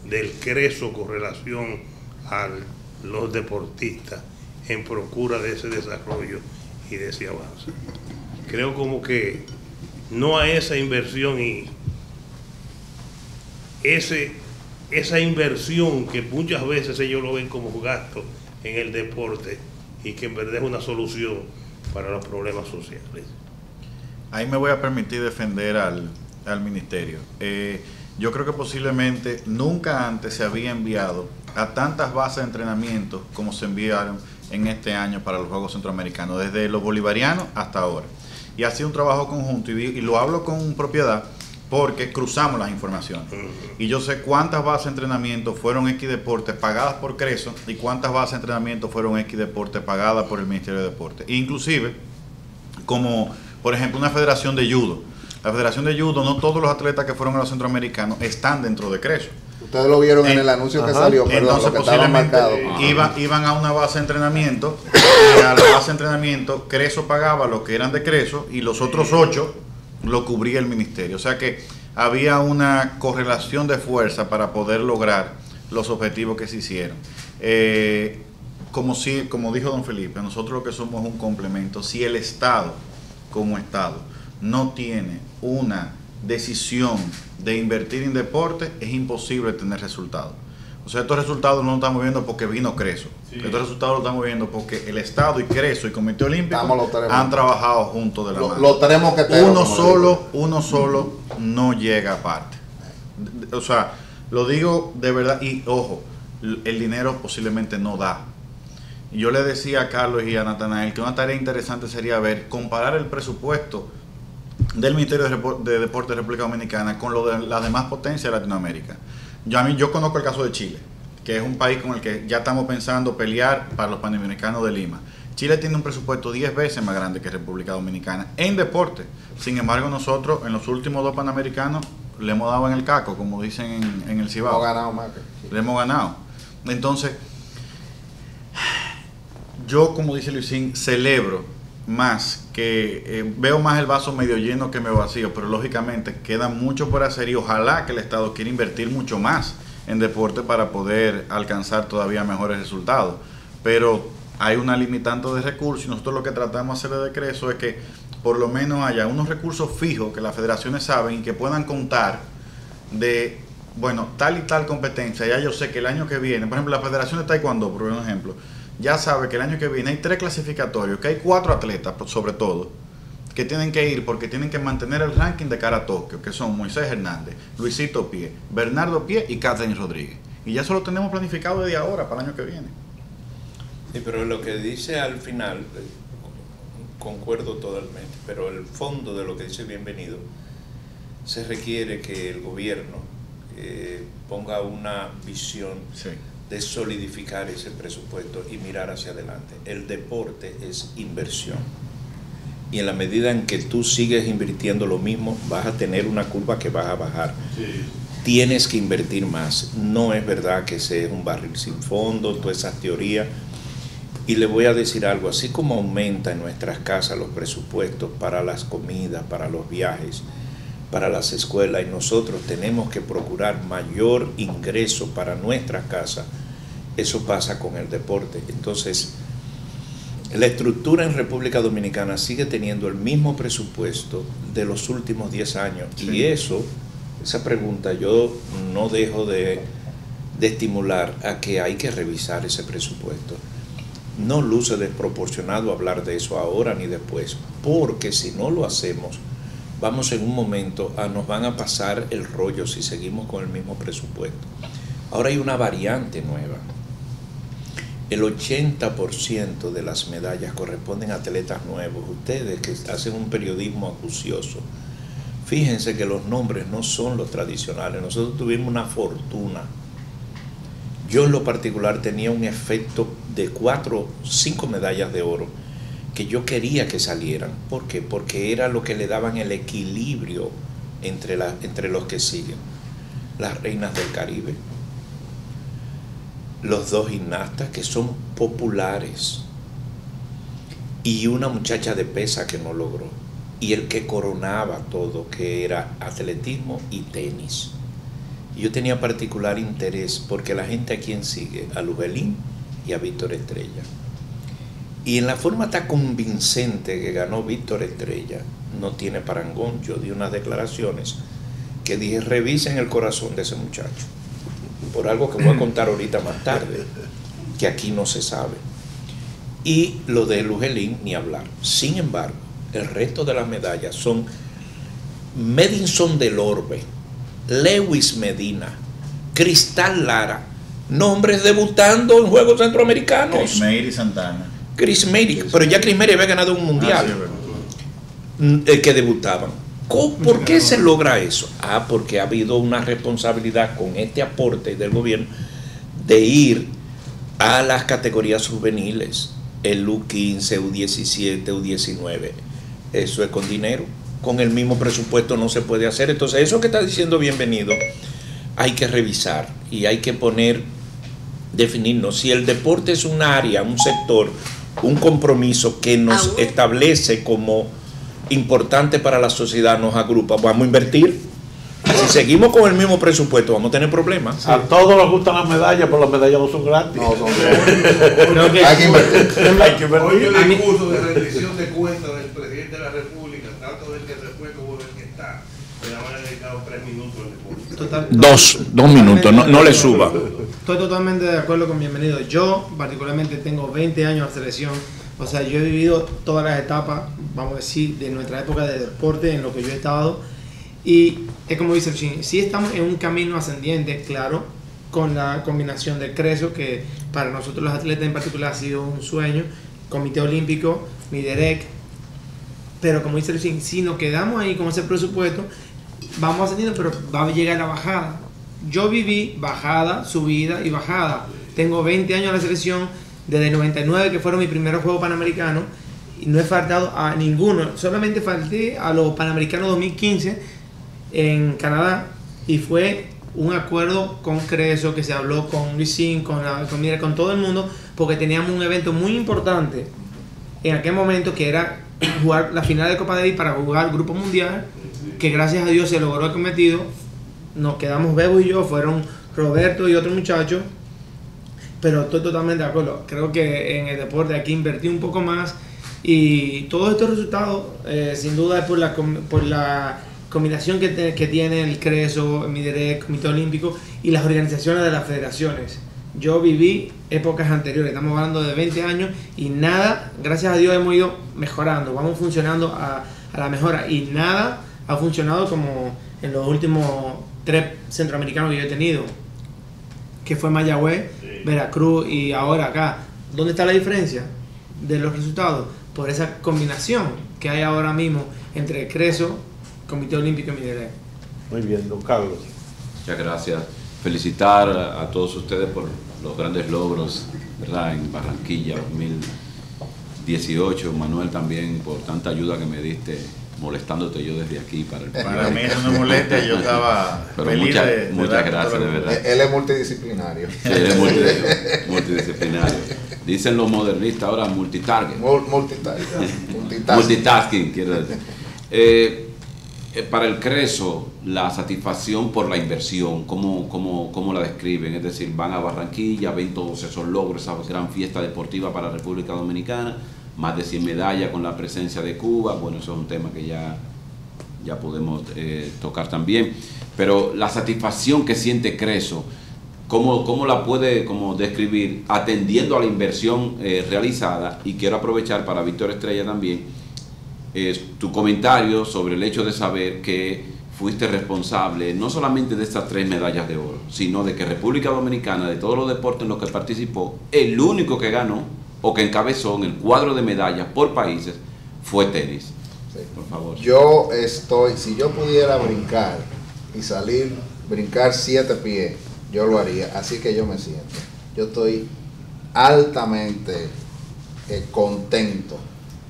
del CRESO con relación a los deportistas en procura de ese desarrollo y de ese avance. Creo como que no hay esa inversión y esa inversión que muchas veces ellos lo ven como gasto en el deporte y que en verdad es una solución para los problemas sociales. Ahí me voy a permitir defender al ministerio. Yo creo que posiblemente nunca antes se había enviado a tantas bases de entrenamiento como se enviaron en este año para los Juegos Centroamericanos, desde los bolivarianos hasta ahora. Y ha sido un trabajo conjunto, y lo hablo con propiedad porque cruzamos las informaciones. Y yo sé cuántas bases de entrenamiento fueron X Deportes pagadas por CRESO y cuántas bases de entrenamiento fueron X Deportes pagadas por el Ministerio de Deportes. Inclusive, como por ejemplo una federación de judo. La federación de judo, no todos los atletas que fueron a los centroamericanos están dentro de CRESO. Ustedes lo vieron en el anuncio que salió, perdón, entonces lo que estaba marcado. Iban a una base de entrenamiento, y a la base de entrenamiento CRESO pagaba lo que eran de CRESO y los otros 8 lo cubría el ministerio. O sea que había una correlación de fuerza para poder lograr los objetivos que se hicieron. Como dijo don Felipe, nosotros lo que somos es un complemento. Si el Estado, como Estado, no tiene una decisión de invertir en deporte, es imposible tener resultados. O sea, estos resultados no los estamos viendo porque vino CRESO. Sí. Estos resultados los estamos viendo porque el Estado y CRESO y Comité Olímpico han trabajado juntos de la mano. Lo tenemos que tener. Uno solo no llega aparte. O sea, lo digo de verdad, y ojo, el dinero posiblemente no da. Yo le decía a Carlos y a Natanael que una tarea interesante sería comparar el presupuesto del Ministerio de Deportes de República Dominicana con lo de las demás potencias de Latinoamérica. Yo conozco el caso de Chile, que es un país con el que ya estamos pensando pelear para los Panamericanos de Lima. Chile tiene un presupuesto 10 veces más grande que República Dominicana en deporte. Sin embargo, nosotros en los últimos 2 Panamericanos le hemos dado en el caco, como dicen en el Cibao. Hemos ganado más. Le hemos ganado. Entonces, yo, como dice Luisín, celebro más que veo más el vaso medio lleno que medio vacío, pero lógicamente queda mucho por hacer y ojalá que el Estado quiera invertir mucho más en deporte para poder alcanzar todavía mejores resultados, pero hay una limitante de recursos y nosotros lo que tratamos de hacer de CRESO es que por lo menos haya unos recursos fijos que las federaciones saben y que puedan contar de, bueno, tal y tal competencia. Ya yo sé que el año que viene, por ejemplo, la Federación de Taekwondo, por un ejemplo, ya sabe que el año que viene hay 3 clasificatorios, que hay 4 atletas, sobre todo, que tienen que ir porque tienen que mantener el ranking de cara a Tokio, que son Moisés Hernández, Luisito Pie, Bernardo Pie y Catherine Rodríguez. Y ya eso lo tenemos planificado desde ahora para el año que viene. Sí, pero lo que dice al final, concuerdo totalmente, pero el fondo de lo que dice Bienvenido, se requiere que el gobierno ponga una visión de solidificar ese presupuesto y mirar hacia adelante. El deporte es inversión. Y en la medida en que tú sigues invirtiendo lo mismo, vas a tener una curva que vas a bajar. Sí. Tienes que invertir más. No es verdad que ese es un barril sin fondo, todas esas teorías. Y le voy a decir algo, así como aumenta en nuestras casas los presupuestos para las comidas, para los viajes, para las escuelas, y nosotros tenemos que procurar mayor ingreso para nuestras casas, eso pasa con el deporte. Entonces, La estructura en República Dominicana sigue teniendo el mismo presupuesto de los últimos 10 años. Sí. Y esa pregunta yo no dejo de estimular a que hay que revisar ese presupuesto. No luce desproporcionado hablar de eso ahora ni después, porque si no lo hacemos, vamos en un momento nos van a pasar el rollo si seguimos con el mismo presupuesto. Ahora hay una variante nueva. El 80% de las medallas corresponden a atletas nuevos. Ustedes que hacen un periodismo acucioso, fíjense que los nombres no son los tradicionales. Nosotros tuvimos una fortuna. Yo en lo particular tenía un efecto de 4, 5 medallas de oro que yo quería que salieran. ¿Por qué? Porque era lo que le daban el equilibrio entre los que siguen. Las reinas del Caribe, los 2 gimnastas que son populares y una muchacha de pesa que no logró, y el que coronaba todo, que era atletismo y tenis. Yo tenía particular interés porque la gente a quien sigue, a Lujelín y a Víctor Estrella. Y en la forma tan convincente que ganó Víctor Estrella, no tiene parangón. Yo di unas declaraciones que dije, revisen el corazón de ese muchacho, por algo que voy a contar ahorita más tarde, que aquí no se sabe. Y lo de Lujelín, ni hablar. Sin embargo, el resto de las medallas son Medinson del Orbe, Lewis Medina, Cristal Lara, nombres debutando en Juegos Centroamericanos. Chris Meir y Santana. Chris Meir, pero ya Chris Meir había ganado un mundial. Que debutaban. ¿Por qué se logra eso? Porque ha habido una responsabilidad con este aporte del gobierno de ir a las categorías juveniles, el U15, U17, U19. Eso es con dinero. Con el mismo presupuesto no se puede hacer. Entonces, eso que está diciendo Bienvenido, hay que revisar y hay que definirnos. Si el deporte es un área, un sector, un compromiso que nos establece como importante para la sociedad, nos agrupa, vamos a invertir. Si seguimos con el mismo presupuesto, vamos a tener problemas. Sí. A todos les gustan las medallas, pero las medallas no son gratis. No, son gratis. Hay que invertir. Hay que invertir. Hoy el discurso de rendición de cuentas del presidente de la República, tanto del que se fue como del que está, le van a dedicar 3 minutos al deporte. 2 minutos, no le suba. Estoy totalmente de acuerdo con Bienvenido. Yo particularmente tengo 20 años de selección. O sea, yo he vivido todas las etapas, vamos a decir, de nuestra época de deporte, en lo que yo he estado. Y es como dice el Chin, sí estamos en un camino ascendiente, claro, con la combinación de Creso, que para nosotros los atletas en particular ha sido un sueño, Comité Olímpico, Miderec. Pero como dice el Chin, si nos quedamos ahí con ese presupuesto, vamos ascendiendo, pero va a llegar la bajada. Yo viví bajada, subida y bajada. Tengo 20 años en la selección, desde el 99, que fueron mis primeros Juegos Panamericanos, y no he faltado a ninguno. Solamente falté a los Panamericanos 2015 en Canadá, y fue un acuerdo con Creso, que se habló con Luisín, con todo el mundo, porque teníamos un evento muy importante en aquel momento, que era jugar la final de Copa Davis para jugar el Grupo Mundial, que gracias a Dios se logró el cometido. Nos quedamos Bebo y yo, fueron Roberto y otro muchacho. Pero estoy totalmente de acuerdo. Creo que en el deporte hay que invertir un poco más, y todos estos resultados sin duda es por la combinación que tiene el Creso, el Miderec, Comité Olímpico y las organizaciones de las federaciones. Yo viví épocas anteriores, estamos hablando de 20 años, y nada, gracias a Dios hemos ido mejorando, vamos funcionando a la mejora, y nada ha funcionado como en los últimos 3 centroamericanos que yo he tenido, que fue Mayagüez, Veracruz y ahora acá. ¿Dónde está la diferencia de los resultados? Por esa combinación que hay ahora mismo entre Creso, Comité Olímpico y Miderec. Muy bien, don Carlos. Muchas gracias. Felicitar a todos ustedes por los grandes logros, ¿verdad?, en Barranquilla 2018. Manuel, también por tanta ayuda que me diste, molestándote yo desde aquí para el programa. Para mí eso no molesta, yo estaba pero feliz muchas gracias, de verdad. Él es multidisciplinario. Sí, él es multidisciplinario. Dicen los modernistas ahora multitarget. Multitasking, quiero decir. Para el Creso, la satisfacción por la inversión, ¿cómo la describen? Es decir, van a Barranquilla, ven todos esos logros, esa gran fiesta deportiva para la República Dominicana, más de 100 medallas con la presencia de Cuba. Bueno, eso es un tema que ya podemos tocar también. Pero la satisfacción que siente Creso, ¿cómo la puede describir atendiendo a la inversión realizada? Y quiero aprovechar para Víctor Estrella también tu comentario sobre el hecho de saber que fuiste responsable no solamente de estas 3 medallas de oro, sino de que República Dominicana, de todos los deportes en los que participó, el único que ganó o que encabezó en el cuadro de medallas por países fue tenis. Sí. Por favor. Si yo pudiera brincar y brincar 7 pies, yo lo haría, así que yo me siento. Yo estoy altamente contento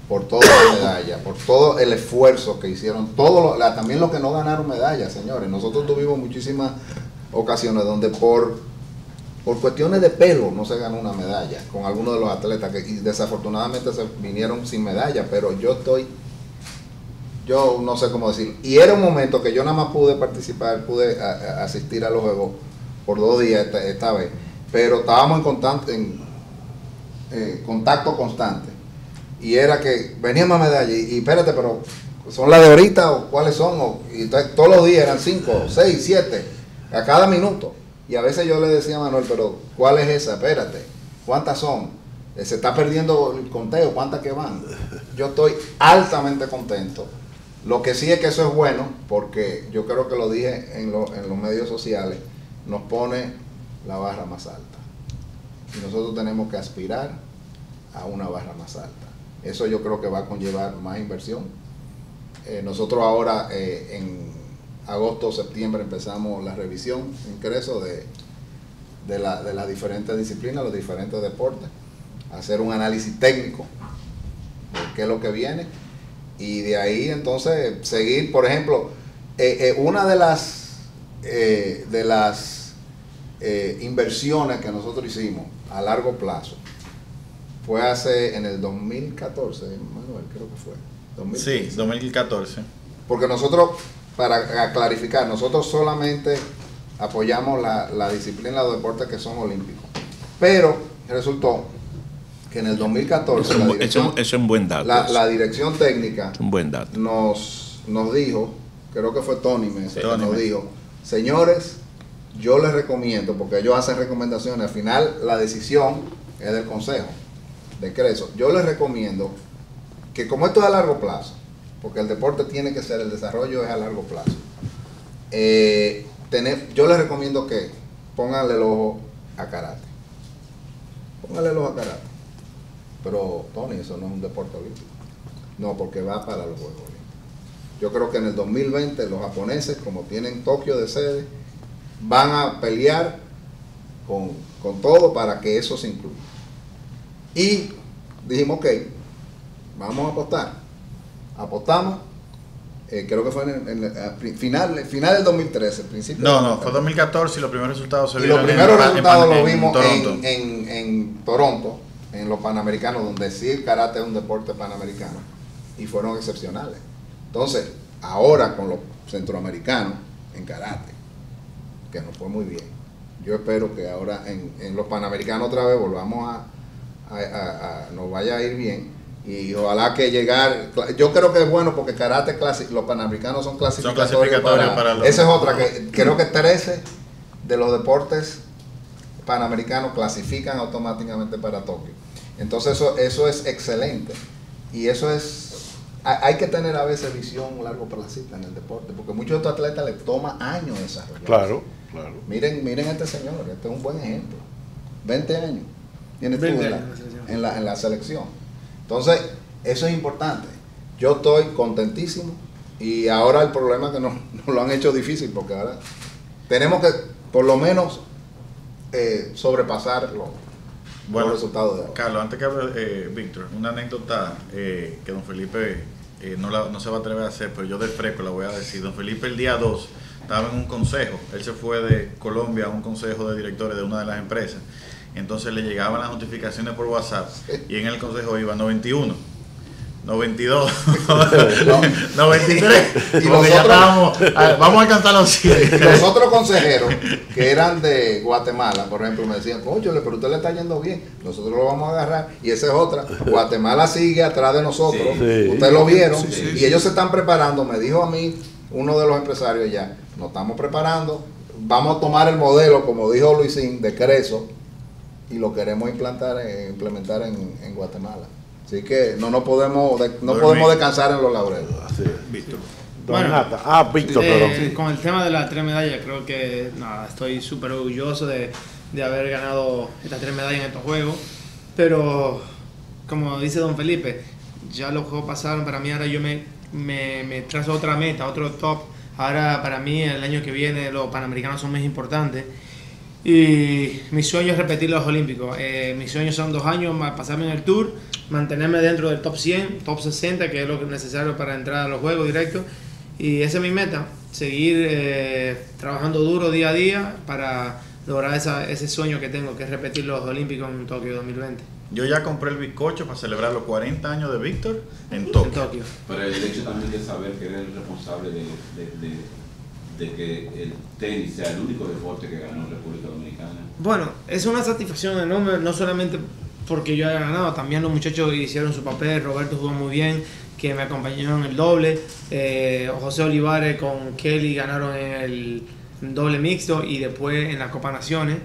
por todas las medallas, por todo el esfuerzo que hicieron, también los que no ganaron medallas, señores. Nosotros tuvimos muchísimas ocasiones donde por cuestiones de pelo no se ganó una medalla con algunos de los atletas y desafortunadamente se vinieron sin medalla, pero yo no sé cómo decir. Y era un momento que yo nada más pude asistir a los juegos por 2 días esta vez, pero estábamos en contacto constante. Y era que venían más medallas y espérate, pero ¿son las de ahorita o cuáles son? Y todos los días eran 5, 6, 7 a cada minuto. Y a veces yo le decía a Manuel, pero ¿cuál es esa? Espérate, ¿cuántas son? Se está perdiendo el conteo, ¿cuántas que van? Yo estoy altamente contento. Lo que sí es que eso es bueno, porque yo creo que lo dije en los medios sociales, nos pone la barra más alta. Y nosotros tenemos que aspirar a una barra más alta. Eso yo creo que va a conllevar más inversión. Nosotros ahora en agosto o septiembre empezamos la revisión en Creso de las diferentes disciplinas, los diferentes deportes, hacer un análisis técnico de qué es lo que viene y de ahí entonces seguir. Por ejemplo, una de las inversiones que nosotros hicimos a largo plazo fue en el 2014, Manuel, creo que fue. 2015. Sí, 2014. Porque nosotros, para clarificar, nosotros solamente apoyamos la disciplina de los deportes que son olímpicos. Pero resultó que en el 2014 eso es un buen dato. La dirección técnica un buen dato. nos dijo, creo que fue Tony Mesa, nos dijo, señores, yo les recomiendo, porque ellos hacen recomendaciones, al final la decisión es del consejo de Creso. Yo les recomiendo que, como esto es a largo plazo, porque el deporte tiene que ser, el desarrollo es a largo plazo, yo les recomiendo que pónganle el ojo a karate. Pónganle el ojo a karate. Pero, Tony, eso no es un deporte olímpico. No, porque va para los Juegos Olímpicos. Yo creo que en el 2020 los japoneses, como tienen Tokio de sede, van a pelear con todo para que eso se incluya. Y dijimos, ok, vamos a apostar. Apostamos, creo que fue en el final del 2013, principio. No, fue 2014 y los primeros resultados se vieron. Y los primeros resultados los vimos Toronto. En Toronto, en los Panamericanos, donde sí el karate es un deporte panamericano, y fueron excepcionales. Entonces, ahora con los centroamericanos en karate, que nos fue muy bien, yo espero que ahora en los Panamericanos otra vez volvamos nos vaya a ir bien, y ojalá que yo creo que es bueno porque karate los panamericanos son clasificatorios para esa es otra, que creo que 13 de los deportes panamericanos clasifican automáticamente para Tokio. Entonces eso es excelente, y eso hay que tener a veces visión largo plazista en el deporte, porque muchos de estos atletas les toma años desarrollar. Claro. Miren a este señor, este es un buen ejemplo. 20 años tienes tú en la selección. Entonces, eso es importante. Yo estoy contentísimo, y ahora el problema es que nos lo han hecho difícil, porque ahora tenemos que por lo menos sobrepasar los resultados de ahora. Carlos, antes que hable Víctor, una anécdota que don Felipe no se va a atrever a hacer, pero yo de fresco la voy a decir. Don Felipe el día 2 estaba en un consejo, él se fue de Colombia a un consejo de directores de una de las empresas, entonces le llegaban las notificaciones por WhatsApp y en el consejo iba 91, 92, No. 93, Y porque ya estábamos, vamos a alcanzar los 100. Los otros consejeros que eran de Guatemala, por ejemplo, me decían, cónchale, pero usted le está yendo bien, nosotros lo vamos a agarrar. Y esa es otra. Guatemala sigue atrás de nosotros, Sí. ustedes lo vieron, Sí. y ellos se están preparando. Me dijo a mí uno de los empresarios ya, nos estamos preparando, vamos a tomar el modelo, como dijo Luisín, de Creso, y lo queremos implementar en Guatemala. Así que no podemos descansar en los laureles. Así es. Víctor. Don Bueno, Nata. Víctor, perdón. Con el tema de las 3 medallas, creo que nada, estoy súper orgulloso de haber ganado estas 3 medallas en estos juegos. Pero, como dice don Felipe, ya los juegos pasaron. Para mí ahora yo me trazo otra meta, otro top. Ahora para mí el año que viene los Panamericanos son más importantes. Y mi sueño es repetir los Olímpicos. Mis sueños son 2 años, pasarme en el Tour, mantenerme dentro del top 100, top 60, que es lo necesario para entrar a los Juegos directos. Y esa es mi meta, seguir trabajando duro día a día para lograr ese sueño que tengo, que es repetir los Olímpicos en Tokio 2020. Yo ya compré el bizcocho para celebrar los 40 años de Víctor en Tokio. En Tokio. Pero el hecho también de saber que eres el responsable de que el tenis sea el único deporte que ganó República Dominicana. Bueno, es una satisfacción enorme, no solamente porque yo haya ganado, también los muchachos hicieron su papel. Roberto jugó muy bien, que me acompañó en el doble. José Olivares con Kelly ganaron en el doble mixto y después en la Copa Naciones.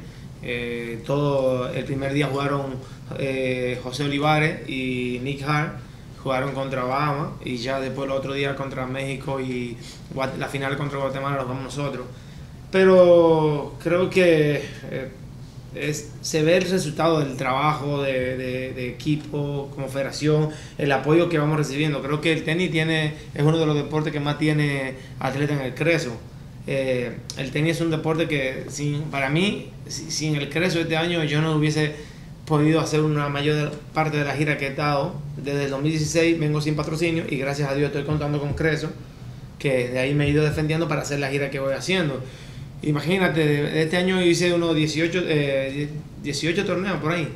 Todo el primer día jugaron José Olivares y Nick Hart, jugaron contra Bahamas, y ya después el otro día contra México y la final contra Guatemala los vamos nosotros. Pero creo que se ve el resultado del trabajo de equipo, como federación, el apoyo que vamos recibiendo. Creo que el tenis es uno de los deportes que más tiene atletas en el Creso. El tenis es un deporte que para mí, sin el Creso este año, yo no hubiese podido hacer una mayor parte de la gira que he estado. Desde el 2016 vengo sin patrocinio y gracias a Dios estoy contando con Creso, que de ahí me he ido defendiendo para hacer la gira que voy haciendo. Imagínate, este año hice unos 18 torneos por ahí,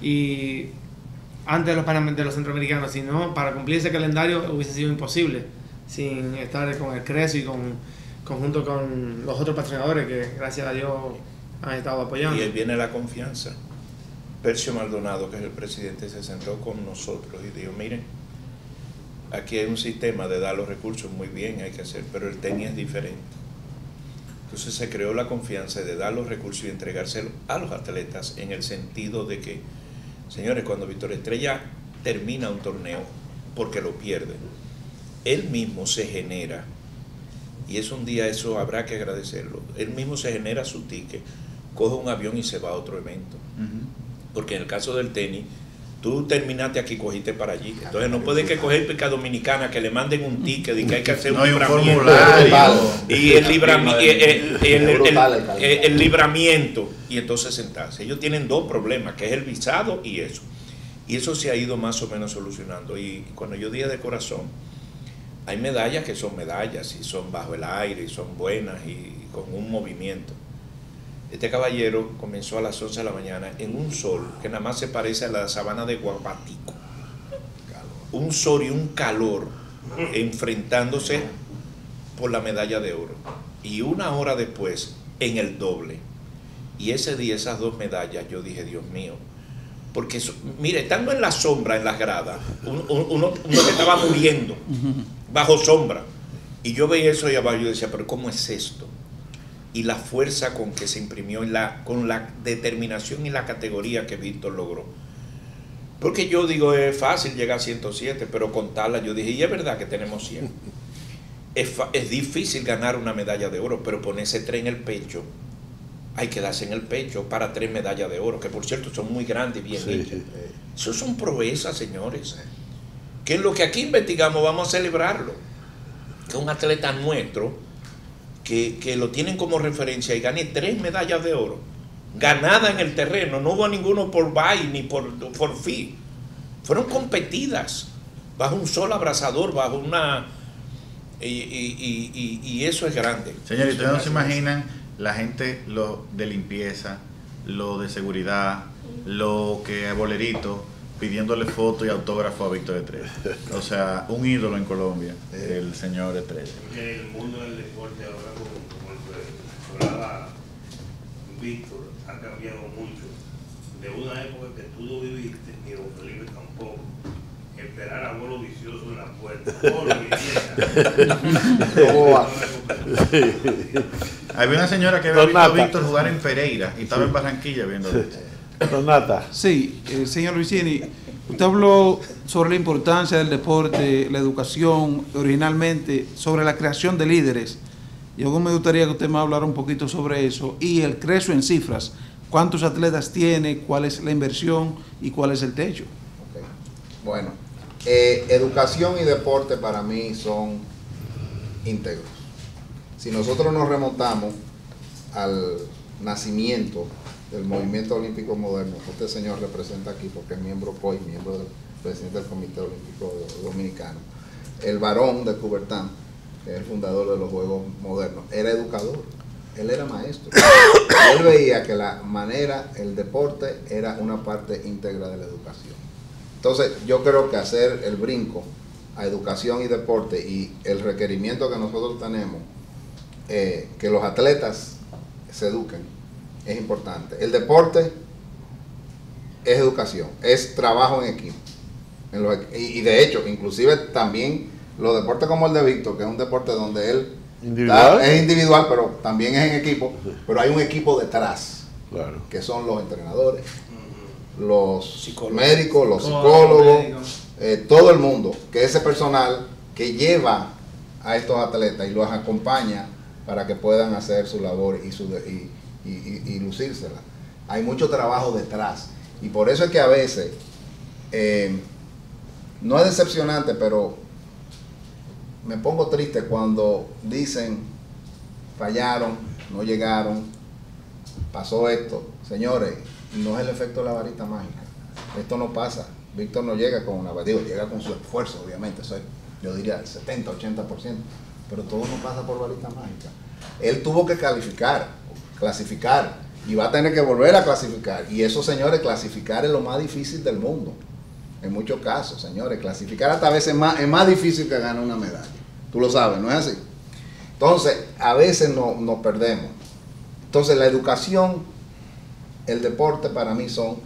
y antes de los centroamericanos, si no, para cumplir ese calendario hubiese sido imposible sin estar con el Creso y junto con los otros patrocinadores que gracias a Dios han estado apoyando. Y ahí viene la confianza. Percio Maldonado, que es el presidente, se sentó con nosotros y dijo, miren, aquí hay un sistema de dar los recursos, muy bien, hay que hacer, pero el tenis es diferente. Entonces se creó la confianza de dar los recursos y entregárselos a los atletas, en el sentido de que, señores, cuando Víctor Estrella termina un torneo, porque lo pierde, él mismo se genera, y es un día, eso habrá que agradecerlo, él mismo se genera su ticket, coge un avión y se va a otro evento. Porque en el caso del tenis, tú terminaste aquí, cogiste para allí. Entonces no puedes que coger Pica Dominicana, que le manden un ticket y que hay que hacer un formulario. Y el libramiento. Y entonces sentarse. Ellos tienen 2 problemas, que es el visado y eso. Y eso se ha ido más o menos solucionando. Y cuando yo dije de corazón, hay medallas que son medallas y son bajo el aire y son buenas y con un movimiento. Este caballero comenzó a las 11 de la mañana en un sol que nada más se parece a la sabana de Guapatico. Un sol y un calor enfrentándose por la medalla de oro. Y 1 hora después en el doble. Y ese día, esas 2 medallas, yo dije, Dios mío. Porque, mire, estando en la sombra, en las gradas, uno se estaba muriendo bajo sombra. Y yo veía eso ahí abajo y yo decía, pero ¿cómo es esto? Y la fuerza con que se imprimió, con la determinación y la categoría que Víctor logró. Porque yo digo, es fácil llegar a 107, pero contarla, yo dije, y es verdad que tenemos 100. Es difícil ganar una medalla de oro, pero ponerse 3 en el pecho, hay que darse en el pecho para 3 medallas de oro, que por cierto son muy grandes y bien hechas. Eso son proezas, señores. Que en lo que aquí investigamos vamos a celebrarlo. Que un atleta nuestro, que lo tienen como referencia y gane 3 medallas de oro, ganada en el terreno, no hubo ninguno por bye ni por fee, fueron competidas bajo un sol abrasador, bajo una... Y eso es grande. Señores, ustedes no se imaginan la gente, lo de limpieza, lo de seguridad, lo que bolerito, pidiéndole foto y autógrafo a Víctor Estrella. O sea, un ídolo en Colombia, el señor Estrella. El mundo del deporte ahora, como el hablaba Víctor, ha cambiado mucho. De una época que tú no viviste, ni don Felipe tampoco. Esperar a Bolo Vicioso en la puerta. Bolo viniera. Había una señora que había visto a Víctor jugar en Pereira y estaba en Barranquilla viendo. Don Nata. Sí, señor Vicini, usted habló sobre la importancia del deporte, la educación, originalmente sobre la creación de líderes. Yo me gustaría que usted me hablara un poquito sobre eso y el Creso en cifras. ¿Cuántos atletas tiene? ¿Cuál es la inversión? ¿Y cuál es el techo? Okay. Bueno, educación y deporte para mí son íntegros. Si nosotros nos remontamos al nacimiento del movimiento olímpico moderno, que este señor representa aquí porque es miembro COI, miembro del presidente del Comité Olímpico Dominicano, el Barón de Coubertin, que es el fundador de los Juegos Modernos, era educador, él era maestro. Él veía que el deporte era una parte íntegra de la educación. Entonces, yo creo que hacer el brinco a educación y deporte y el requerimiento que nosotros tenemos, que los atletas se eduquen, es importante. El deporte es educación, es trabajo en equipo. Y de hecho, inclusive también los deportes como el de Víctor, que es un deporte donde él es individual, pero también es en equipo, pero hay un equipo detrás, claro, que son los entrenadores, los médicos, los psicólogos, todo el mundo, que es ese personal que lleva a estos atletas y los acompaña para que puedan hacer su labor y lucírsela. Hay mucho trabajo detrás y por eso es que a veces no es decepcionante, pero me pongo triste cuando dicen fallaron, no llegaron, pasó esto. Señores, no es el efecto de la varita mágica, esto no pasa. Víctor no llega con una varita, llega con su esfuerzo, obviamente, eso es, yo diría el 70, 80%, pero todo no pasa por varita mágica. Él tuvo que clasificar y va a tener que volver a clasificar, y eso, señores, clasificar es lo más difícil del mundo. En muchos casos, señores, clasificar hasta a veces es más difícil que ganar una medalla. Tú lo sabes, ¿no es así? Entonces, a veces nos perdemos. Entonces, la educación, el deporte para mí son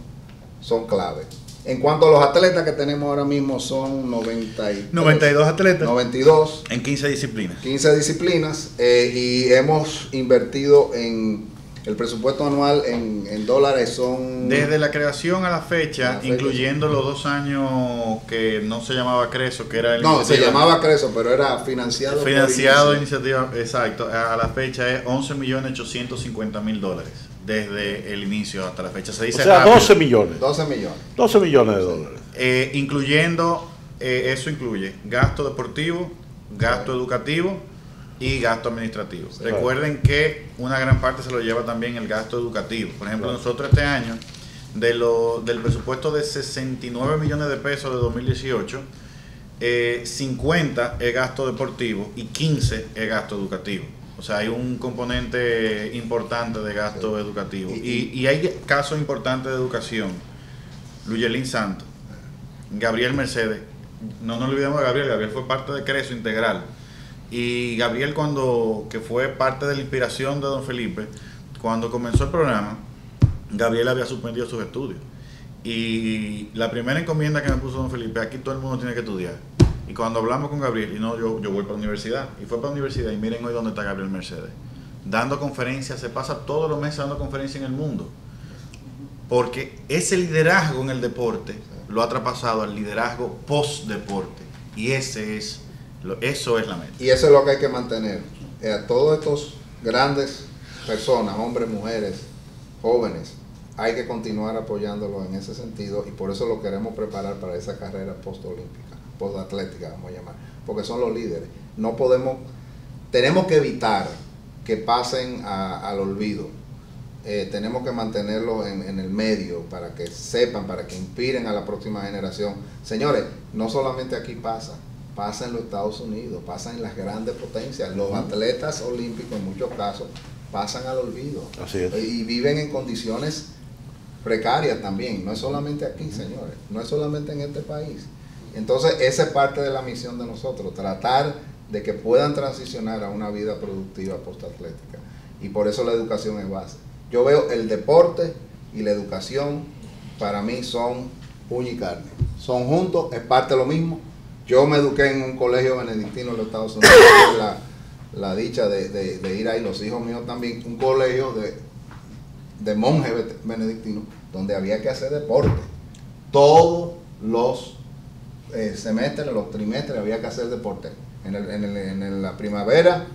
clave. En cuanto a los atletas que tenemos ahora mismo, son 92 atletas. 92. En 15 disciplinas. 15 disciplinas y hemos invertido en el presupuesto anual en dólares son... Desde la creación a la fecha, incluyendo los 2 años que no se llamaba Creso, que era el... No, se llamaba Creso, pero era financiado. Financiado iniciativa, exacto. A la fecha es $11.850.000 desde el inicio hasta la fecha. Se dice, o sea, rápido. 12 millones. 12 millones. 12 millones de dólares. Incluyendo, eso incluye gasto deportivo, gasto educativo y gasto administrativo. Sí, recuerden que una gran parte se lo lleva también el gasto educativo. Por ejemplo, nosotros este año, del presupuesto de 69 millones de pesos de 2018, 50 es gasto deportivo y 15 es gasto educativo. O sea, hay un componente importante de gasto educativo. Y hay casos importantes de educación. Luyelín Santos, Gabriel Mercedes. No nos olvidemos de Gabriel. Gabriel fue parte de Creso Integral. Y Gabriel, que fue parte de la inspiración de don Felipe, cuando comenzó el programa, Gabriel había suspendido sus estudios. Y la primera encomienda que me puso don Felipe, aquí todo el mundo tiene que estudiar. Y cuando hablamos con Gabriel, y no, yo voy para la universidad. Y fue para la universidad, y miren hoy dónde está Gabriel Mercedes. Dando conferencias, se pasa todos los meses dando conferencias en el mundo. Porque ese liderazgo en el deporte lo ha traspasado al liderazgo post-deporte. Y eso es la meta. Y eso es lo que hay que mantener. A todos estos grandes personas, hombres, mujeres, jóvenes, hay que continuar apoyándolos en ese sentido y por eso lo queremos preparar para esa carrera post-olímpica, post-atlética, vamos a llamar, porque son los líderes. No podemos, tenemos que evitar que pasen al olvido. Tenemos que mantenerlos en el medio para que sepan, para que inspiren a la próxima generación. Señores, no solamente aquí pasa en los Estados Unidos, pasa en las grandes potencias. Los atletas olímpicos en muchos casos pasan al olvido. Así es. Y viven en condiciones precarias también. No es solamente aquí, señores, no es solamente en este país. Entonces, esa es parte de la misión de nosotros, tratar de que puedan transicionar a una vida productiva postatlética. Y por eso la educación es base. Yo veo el deporte y la educación, para mí son uña y carne. Son juntos, es parte de lo mismo. Yo me eduqué en un colegio benedictino en los Estados Unidos, la dicha de ir ahí, los hijos míos también, un colegio de monjes benedictinos, donde había que hacer deporte. Todos los semestres, los trimestres, había que hacer deporte. En la primavera,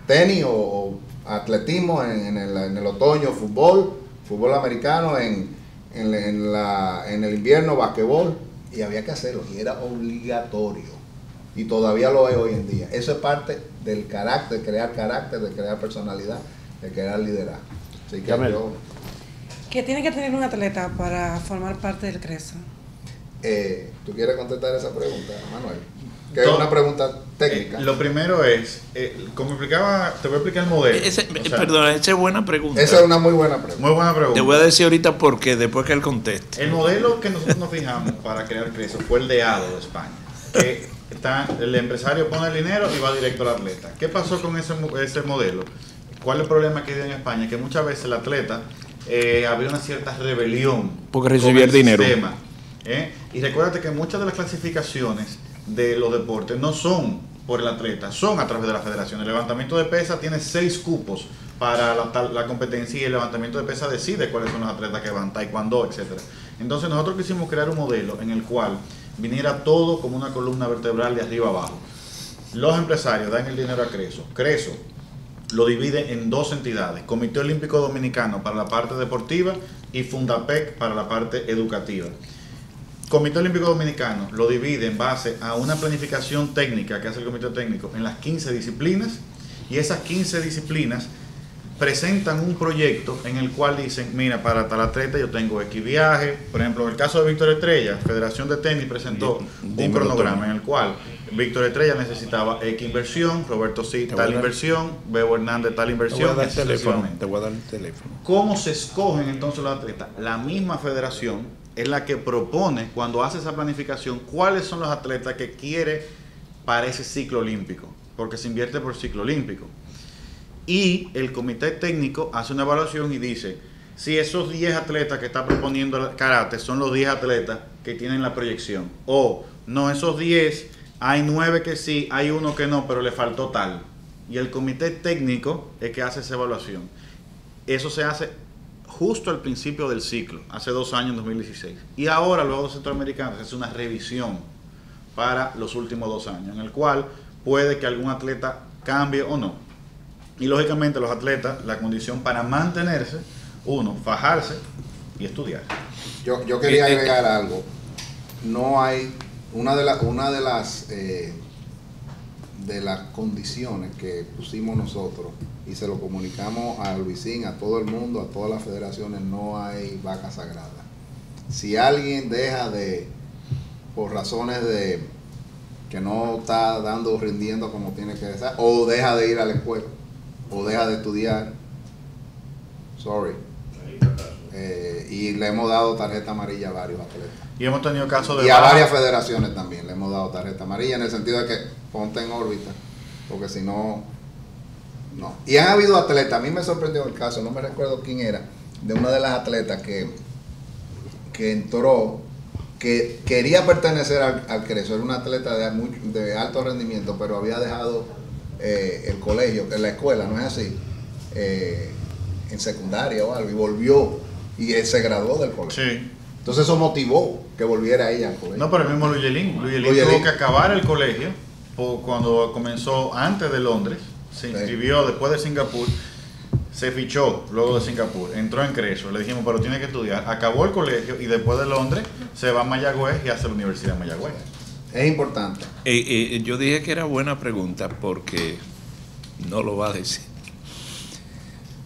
tenis o atletismo, en el otoño, fútbol americano, en el invierno, basquetbol, y había que hacerlo, y era obligatorio, y todavía lo es hoy en día. Eso es parte del carácter, de crear personalidad, de crear liderazgo. Así que ¿Qué tiene que tener un atleta para formar parte del CRESO? ¿Tú quieres contestar esa pregunta, Manuel? Que es una pregunta técnica. Lo primero es, como explicaba, te voy a explicar el modelo. Perdona, esa es buena pregunta. Esa es una muy buena pregunta. Muy buena pregunta. Te voy a decir ahorita por qué, después que él conteste. El modelo que nosotros nos fijamos para crear CRESO fue el de ADO de España. Que el empresario pone el dinero y va directo al atleta. ¿Qué pasó con ese modelo? ¿Cuál es el problema que hay en España? Que muchas veces el atleta había una cierta rebelión porque recibía el dinero. Sistema, y recuérdate que muchas de las clasificaciones de los deportes no son por el atleta, son a través de la federación. El levantamiento de pesa tiene 6 cupos para la competencia, y el levantamiento de pesa decide cuáles son los atletas que van, taekwondo, etc. Entonces nosotros quisimos crear un modelo en el cual viniera todo como una columna vertebral de arriba abajo. Los empresarios dan el dinero a CRESO. CRESO lo divide en 2 entidades: Comité Olímpico Dominicano para la parte deportiva y Fundapec para la parte educativa. Comité Olímpico Dominicano lo divide en base a una planificación técnica que hace el comité técnico en las 15 disciplinas, y esas 15 disciplinas presentan un proyecto en el cual dicen, mira, para tal atleta yo tengo X viaje. Por ejemplo, en el caso de Víctor Estrella, Federación de Tenis presentó un cronograma en el cual Víctor Estrella necesitaba X inversión, Roberto sí tal inversión, Bebo Hernández tal inversión. Te voy a dar el teléfono. ¿Cómo se escogen entonces los atletas? La misma federación es la que propone, cuando hace esa planificación, cuáles son los atletas que quiere para ese ciclo olímpico, porque se invierte por ciclo olímpico. Y el comité técnico hace una evaluación y dice, si esos 10 atletas que está proponiendo el karate son los 10 atletas que tienen la proyección, o no, esos 10, hay 9 que sí, hay 1 que no, pero le faltó tal. Y el comité técnico es que hace esa evaluación. Eso se hace justo al principio del ciclo, hace 2 años, en 2016. Y ahora, luego de Centroamericano, se hace una revisión para los últimos 2 años, en el cual puede que algún atleta cambie o no. Y lógicamente los atletas, la condición para mantenerse, 1, fajarse y estudiar. Yo quería agregar algo. No hay una de las condiciones que pusimos nosotros y se lo comunicamos a Luisín, a todo el mundo, a todas las federaciones: no hay vaca sagrada. Si alguien deja por razones de que no está rindiendo como tiene que ser, o deja de ir a la escuela, o deja de estudiar, sorry. Y le hemos dado tarjeta amarilla a varios atletas. Y hemos tenido casos de... Y a varias federaciones también le hemos dado tarjeta amarilla, en el sentido de que ponte en órbita, porque si no, no. Y han habido atletas, a mí me sorprendió el caso, no me recuerdo quién era, de una de las atletas que entró, que quería pertenecer al CRESO, era una atleta de alto rendimiento, pero había dejado el colegio, la escuela, no es así, en secundaria o algo, y volvió y se graduó del colegio. Sí. Entonces eso motivó que volviera ella al colegio. No, pero el mismo Luyelín tuvo que acabar el colegio cuando comenzó antes de Londres, se inscribió después de Singapur, se fichó luego de Singapur, entró en CRESO, le dijimos, pero tiene que estudiar, acabó el colegio y después de Londres se va a Mayagüez y hace la Universidad de Mayagüez. Es importante. Yo dije que era buena pregunta porque no lo va a decir.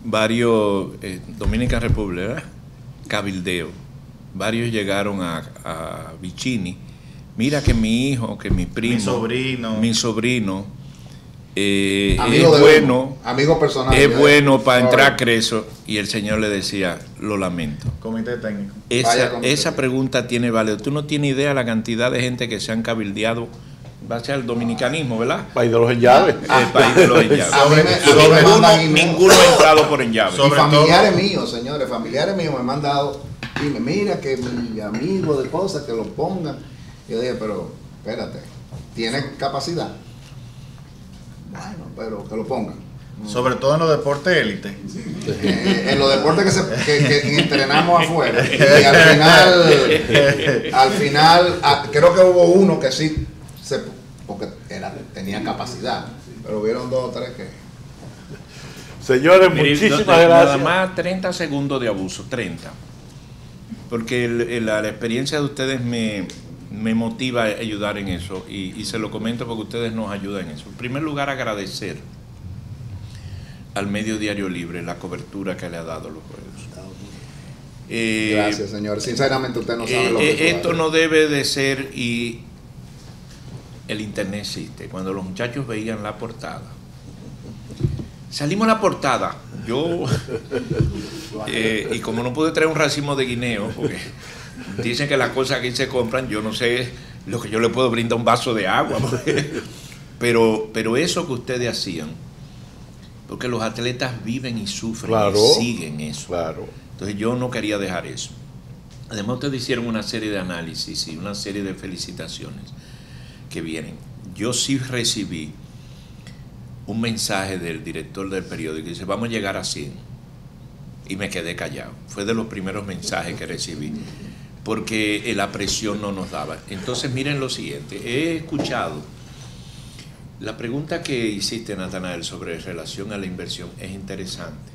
Varios, Dominican Republic, ¿verdad? Cabildeo, varios llegaron a Vicini. Mira que mi hijo, que mi primo, mi sobrino, Amigo es de bueno, uno, amigo personal. es bueno para entrar a Creso, y el señor le decía, lo lamento. Comité técnico. Esa pregunta tiene válido. Tú no tienes idea la cantidad de gente que se han cabildeado, va a ser el dominicanismo, ¿verdad? País de los enllaves. El país de los enllaves. A mí me mandan email. Ninguno ha entrado por enllaves. Y familiares míos, señores, familiares míos me han mandado, dime, mira que mi amigo de cosas que lo pongan. Yo dije, pero espérate, ¿tiene capacidad? Bueno, pero que lo pongan. Sobre todo en los deportes élite. En los deportes que entrenamos afuera. Y al final, creo que hubo uno que sí, porque tenía capacidad, pero hubieron 2 o 3 que... Señores, muchísimas gracias. Nada más 30 segundos de abuso, 30. Porque la experiencia de ustedes me motiva a ayudar en eso, y se lo comento porque ustedes nos ayudan en eso. En primer lugar, agradecer al medio Diario Libre la cobertura que le ha dado a los juegos. Gracias, señor. Sinceramente, usted no sabe lo que esto no debe de ser, y el internet existe. Cuando los muchachos veían la portada, salimos a la portada, yo y como no pude traer un racimo de guineo, porque dicen que las cosas aquí se compran, yo no sé lo que yo le puedo brindar, un vaso de agua, pero eso que ustedes hacían, porque los atletas viven y sufren, claro, y siguen eso. Claro. Entonces yo no quería dejar eso. Además, ustedes hicieron una serie de análisis y una serie de felicitaciones que vienen. Yo sí recibí un mensaje del director del periódico que dice, vamos a llegar a 100. Y me quedé callado. Fue de los primeros mensajes que recibí, porque la presión no nos daba. Entonces miren lo siguiente, he escuchado la pregunta que hiciste, Natanael, sobre relación a la inversión, es interesante,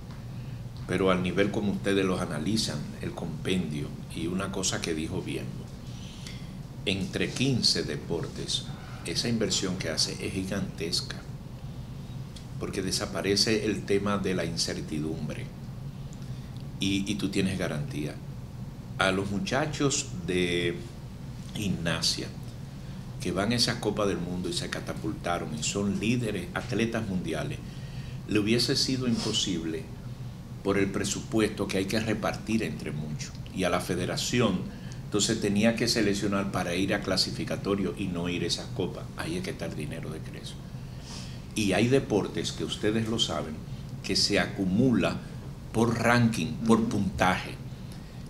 pero al nivel como ustedes los analizan, el compendio, y una cosa que dijo bien, entre 15 deportes, esa inversión que hace es gigantesca, porque desaparece el tema de la incertidumbre, y tú tienes garantía. A los muchachos de gimnasia que van a esas Copas del Mundo y se catapultaron y son líderes, atletas mundiales, le hubiese sido imposible por el presupuesto que hay que repartir entre muchos, y a la federación entonces tenía que seleccionar para ir a clasificatorio y no ir a esas copas. Ahí es que está el dinero de Creso. Y hay deportes, que ustedes lo saben, que se acumula por ranking, por puntaje.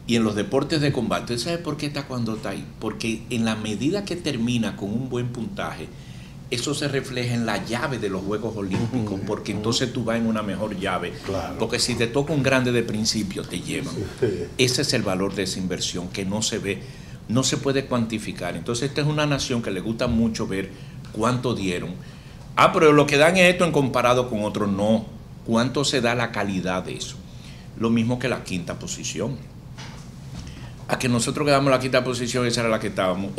Y en los deportes de combate, ¿sabe por qué está cuando está ahí? Porque en la medida que termina con un buen puntaje, eso se refleja en la llave de los Juegos Olímpicos, porque entonces tú vas en una mejor llave. Claro. Porque si te toca un grande de principio, te llevan. Ese es el valor de esa inversión, que no se ve, no se puede cuantificar. Entonces esta es una nación que le gusta mucho ver cuánto dieron. Ah, pero lo que dan es esto en comparado con otros. No. ¿Cuánto se da la calidad de eso? Lo mismo que la quinta posición. A que nosotros quedamos en la quinta posición, esa era la que estábamos.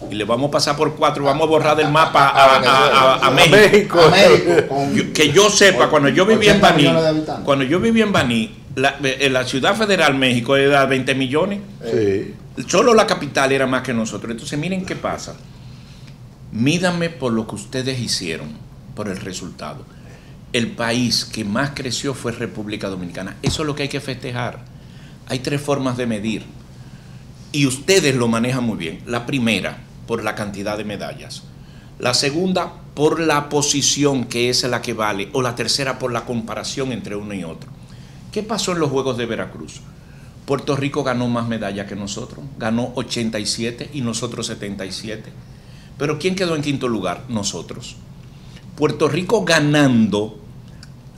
Y le vamos a pasar por 4, vamos a borrar del mapa a México. Que yo sepa, cuando yo vivía en Baní, la ciudad federal México era 20 millones. Sí. Solo la capital era más que nosotros. Entonces miren qué pasa. Mídanme por lo que ustedes hicieron, por el resultado. El país que más creció fue República Dominicana. Eso es lo que hay que festejar. Hay 3 formas de medir. Y ustedes lo manejan muy bien. La primera, por la cantidad de medallas. La segunda, por la posición, que es la que vale. O la tercera, por la comparación entre uno y otro. ¿Qué pasó en los Juegos de Veracruz? Puerto Rico ganó más medallas que nosotros. Ganó 87 y nosotros 77. Pero ¿quién quedó en quinto lugar? Nosotros. Puerto Rico ganando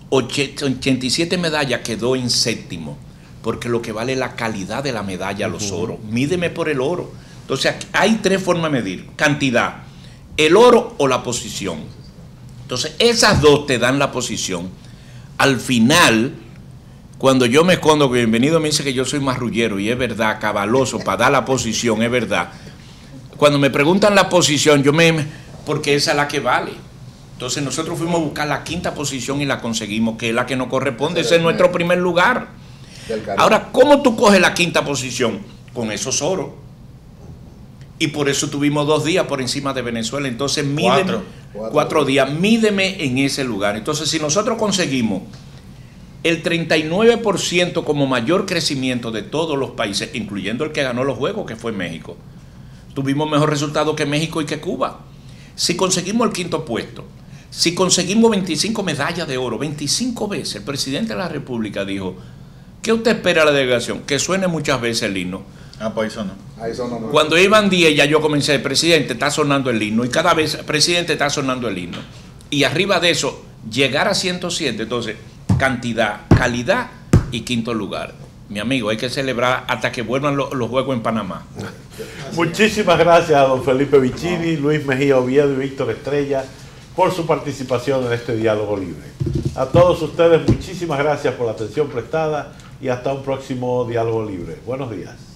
87 medallas quedó en séptimo, porque lo que vale es la calidad de la medalla, los oros. Mídeme por el oro. Entonces hay 3 formas de medir: cantidad, el oro o la posición. Entonces esas 2 te dan la posición. Al final, cuando yo me escondo, que Bienvenido me dice que yo soy marrullero, y es verdad, cabaloso para dar la posición, es verdad. Cuando me preguntan la posición, porque esa es la que vale. Entonces nosotros fuimos a buscar la quinta posición y la conseguimos, que es la que nos corresponde, ese es nuestro primer lugar. Ahora, ¿cómo tú coges la quinta posición? Con esos oros. Y por eso tuvimos 2 días por encima de Venezuela. Entonces, 4 días, mídeme en ese lugar. Entonces, si nosotros conseguimos el 39% como mayor crecimiento de todos los países, incluyendo el que ganó los juegos, que fue México, tuvimos mejor resultado que México y que Cuba. Si conseguimos el 5º puesto, si conseguimos 25 medallas de oro, 25 veces, el presidente de la República dijo, ¿qué usted espera de la delegación? Que suene muchas veces el himno. Pues ahí sonó. Ahí sonó mucho. Cuando iban 10, ya yo comencé, presidente, está sonando el himno. Y cada vez, presidente, está sonando el himno. Y arriba de eso, llegar a 107, entonces, cantidad, calidad y 5º lugar. Mi amigo, hay que celebrar hasta que vuelvan los juegos en Panamá. Muchísimas gracias a don Felipe Vicini, Luis Mejía Oviedo y Víctor Estrella por su participación en este diálogo libre. A todos ustedes, muchísimas gracias por la atención prestada y hasta un próximo diálogo libre. Buenos días.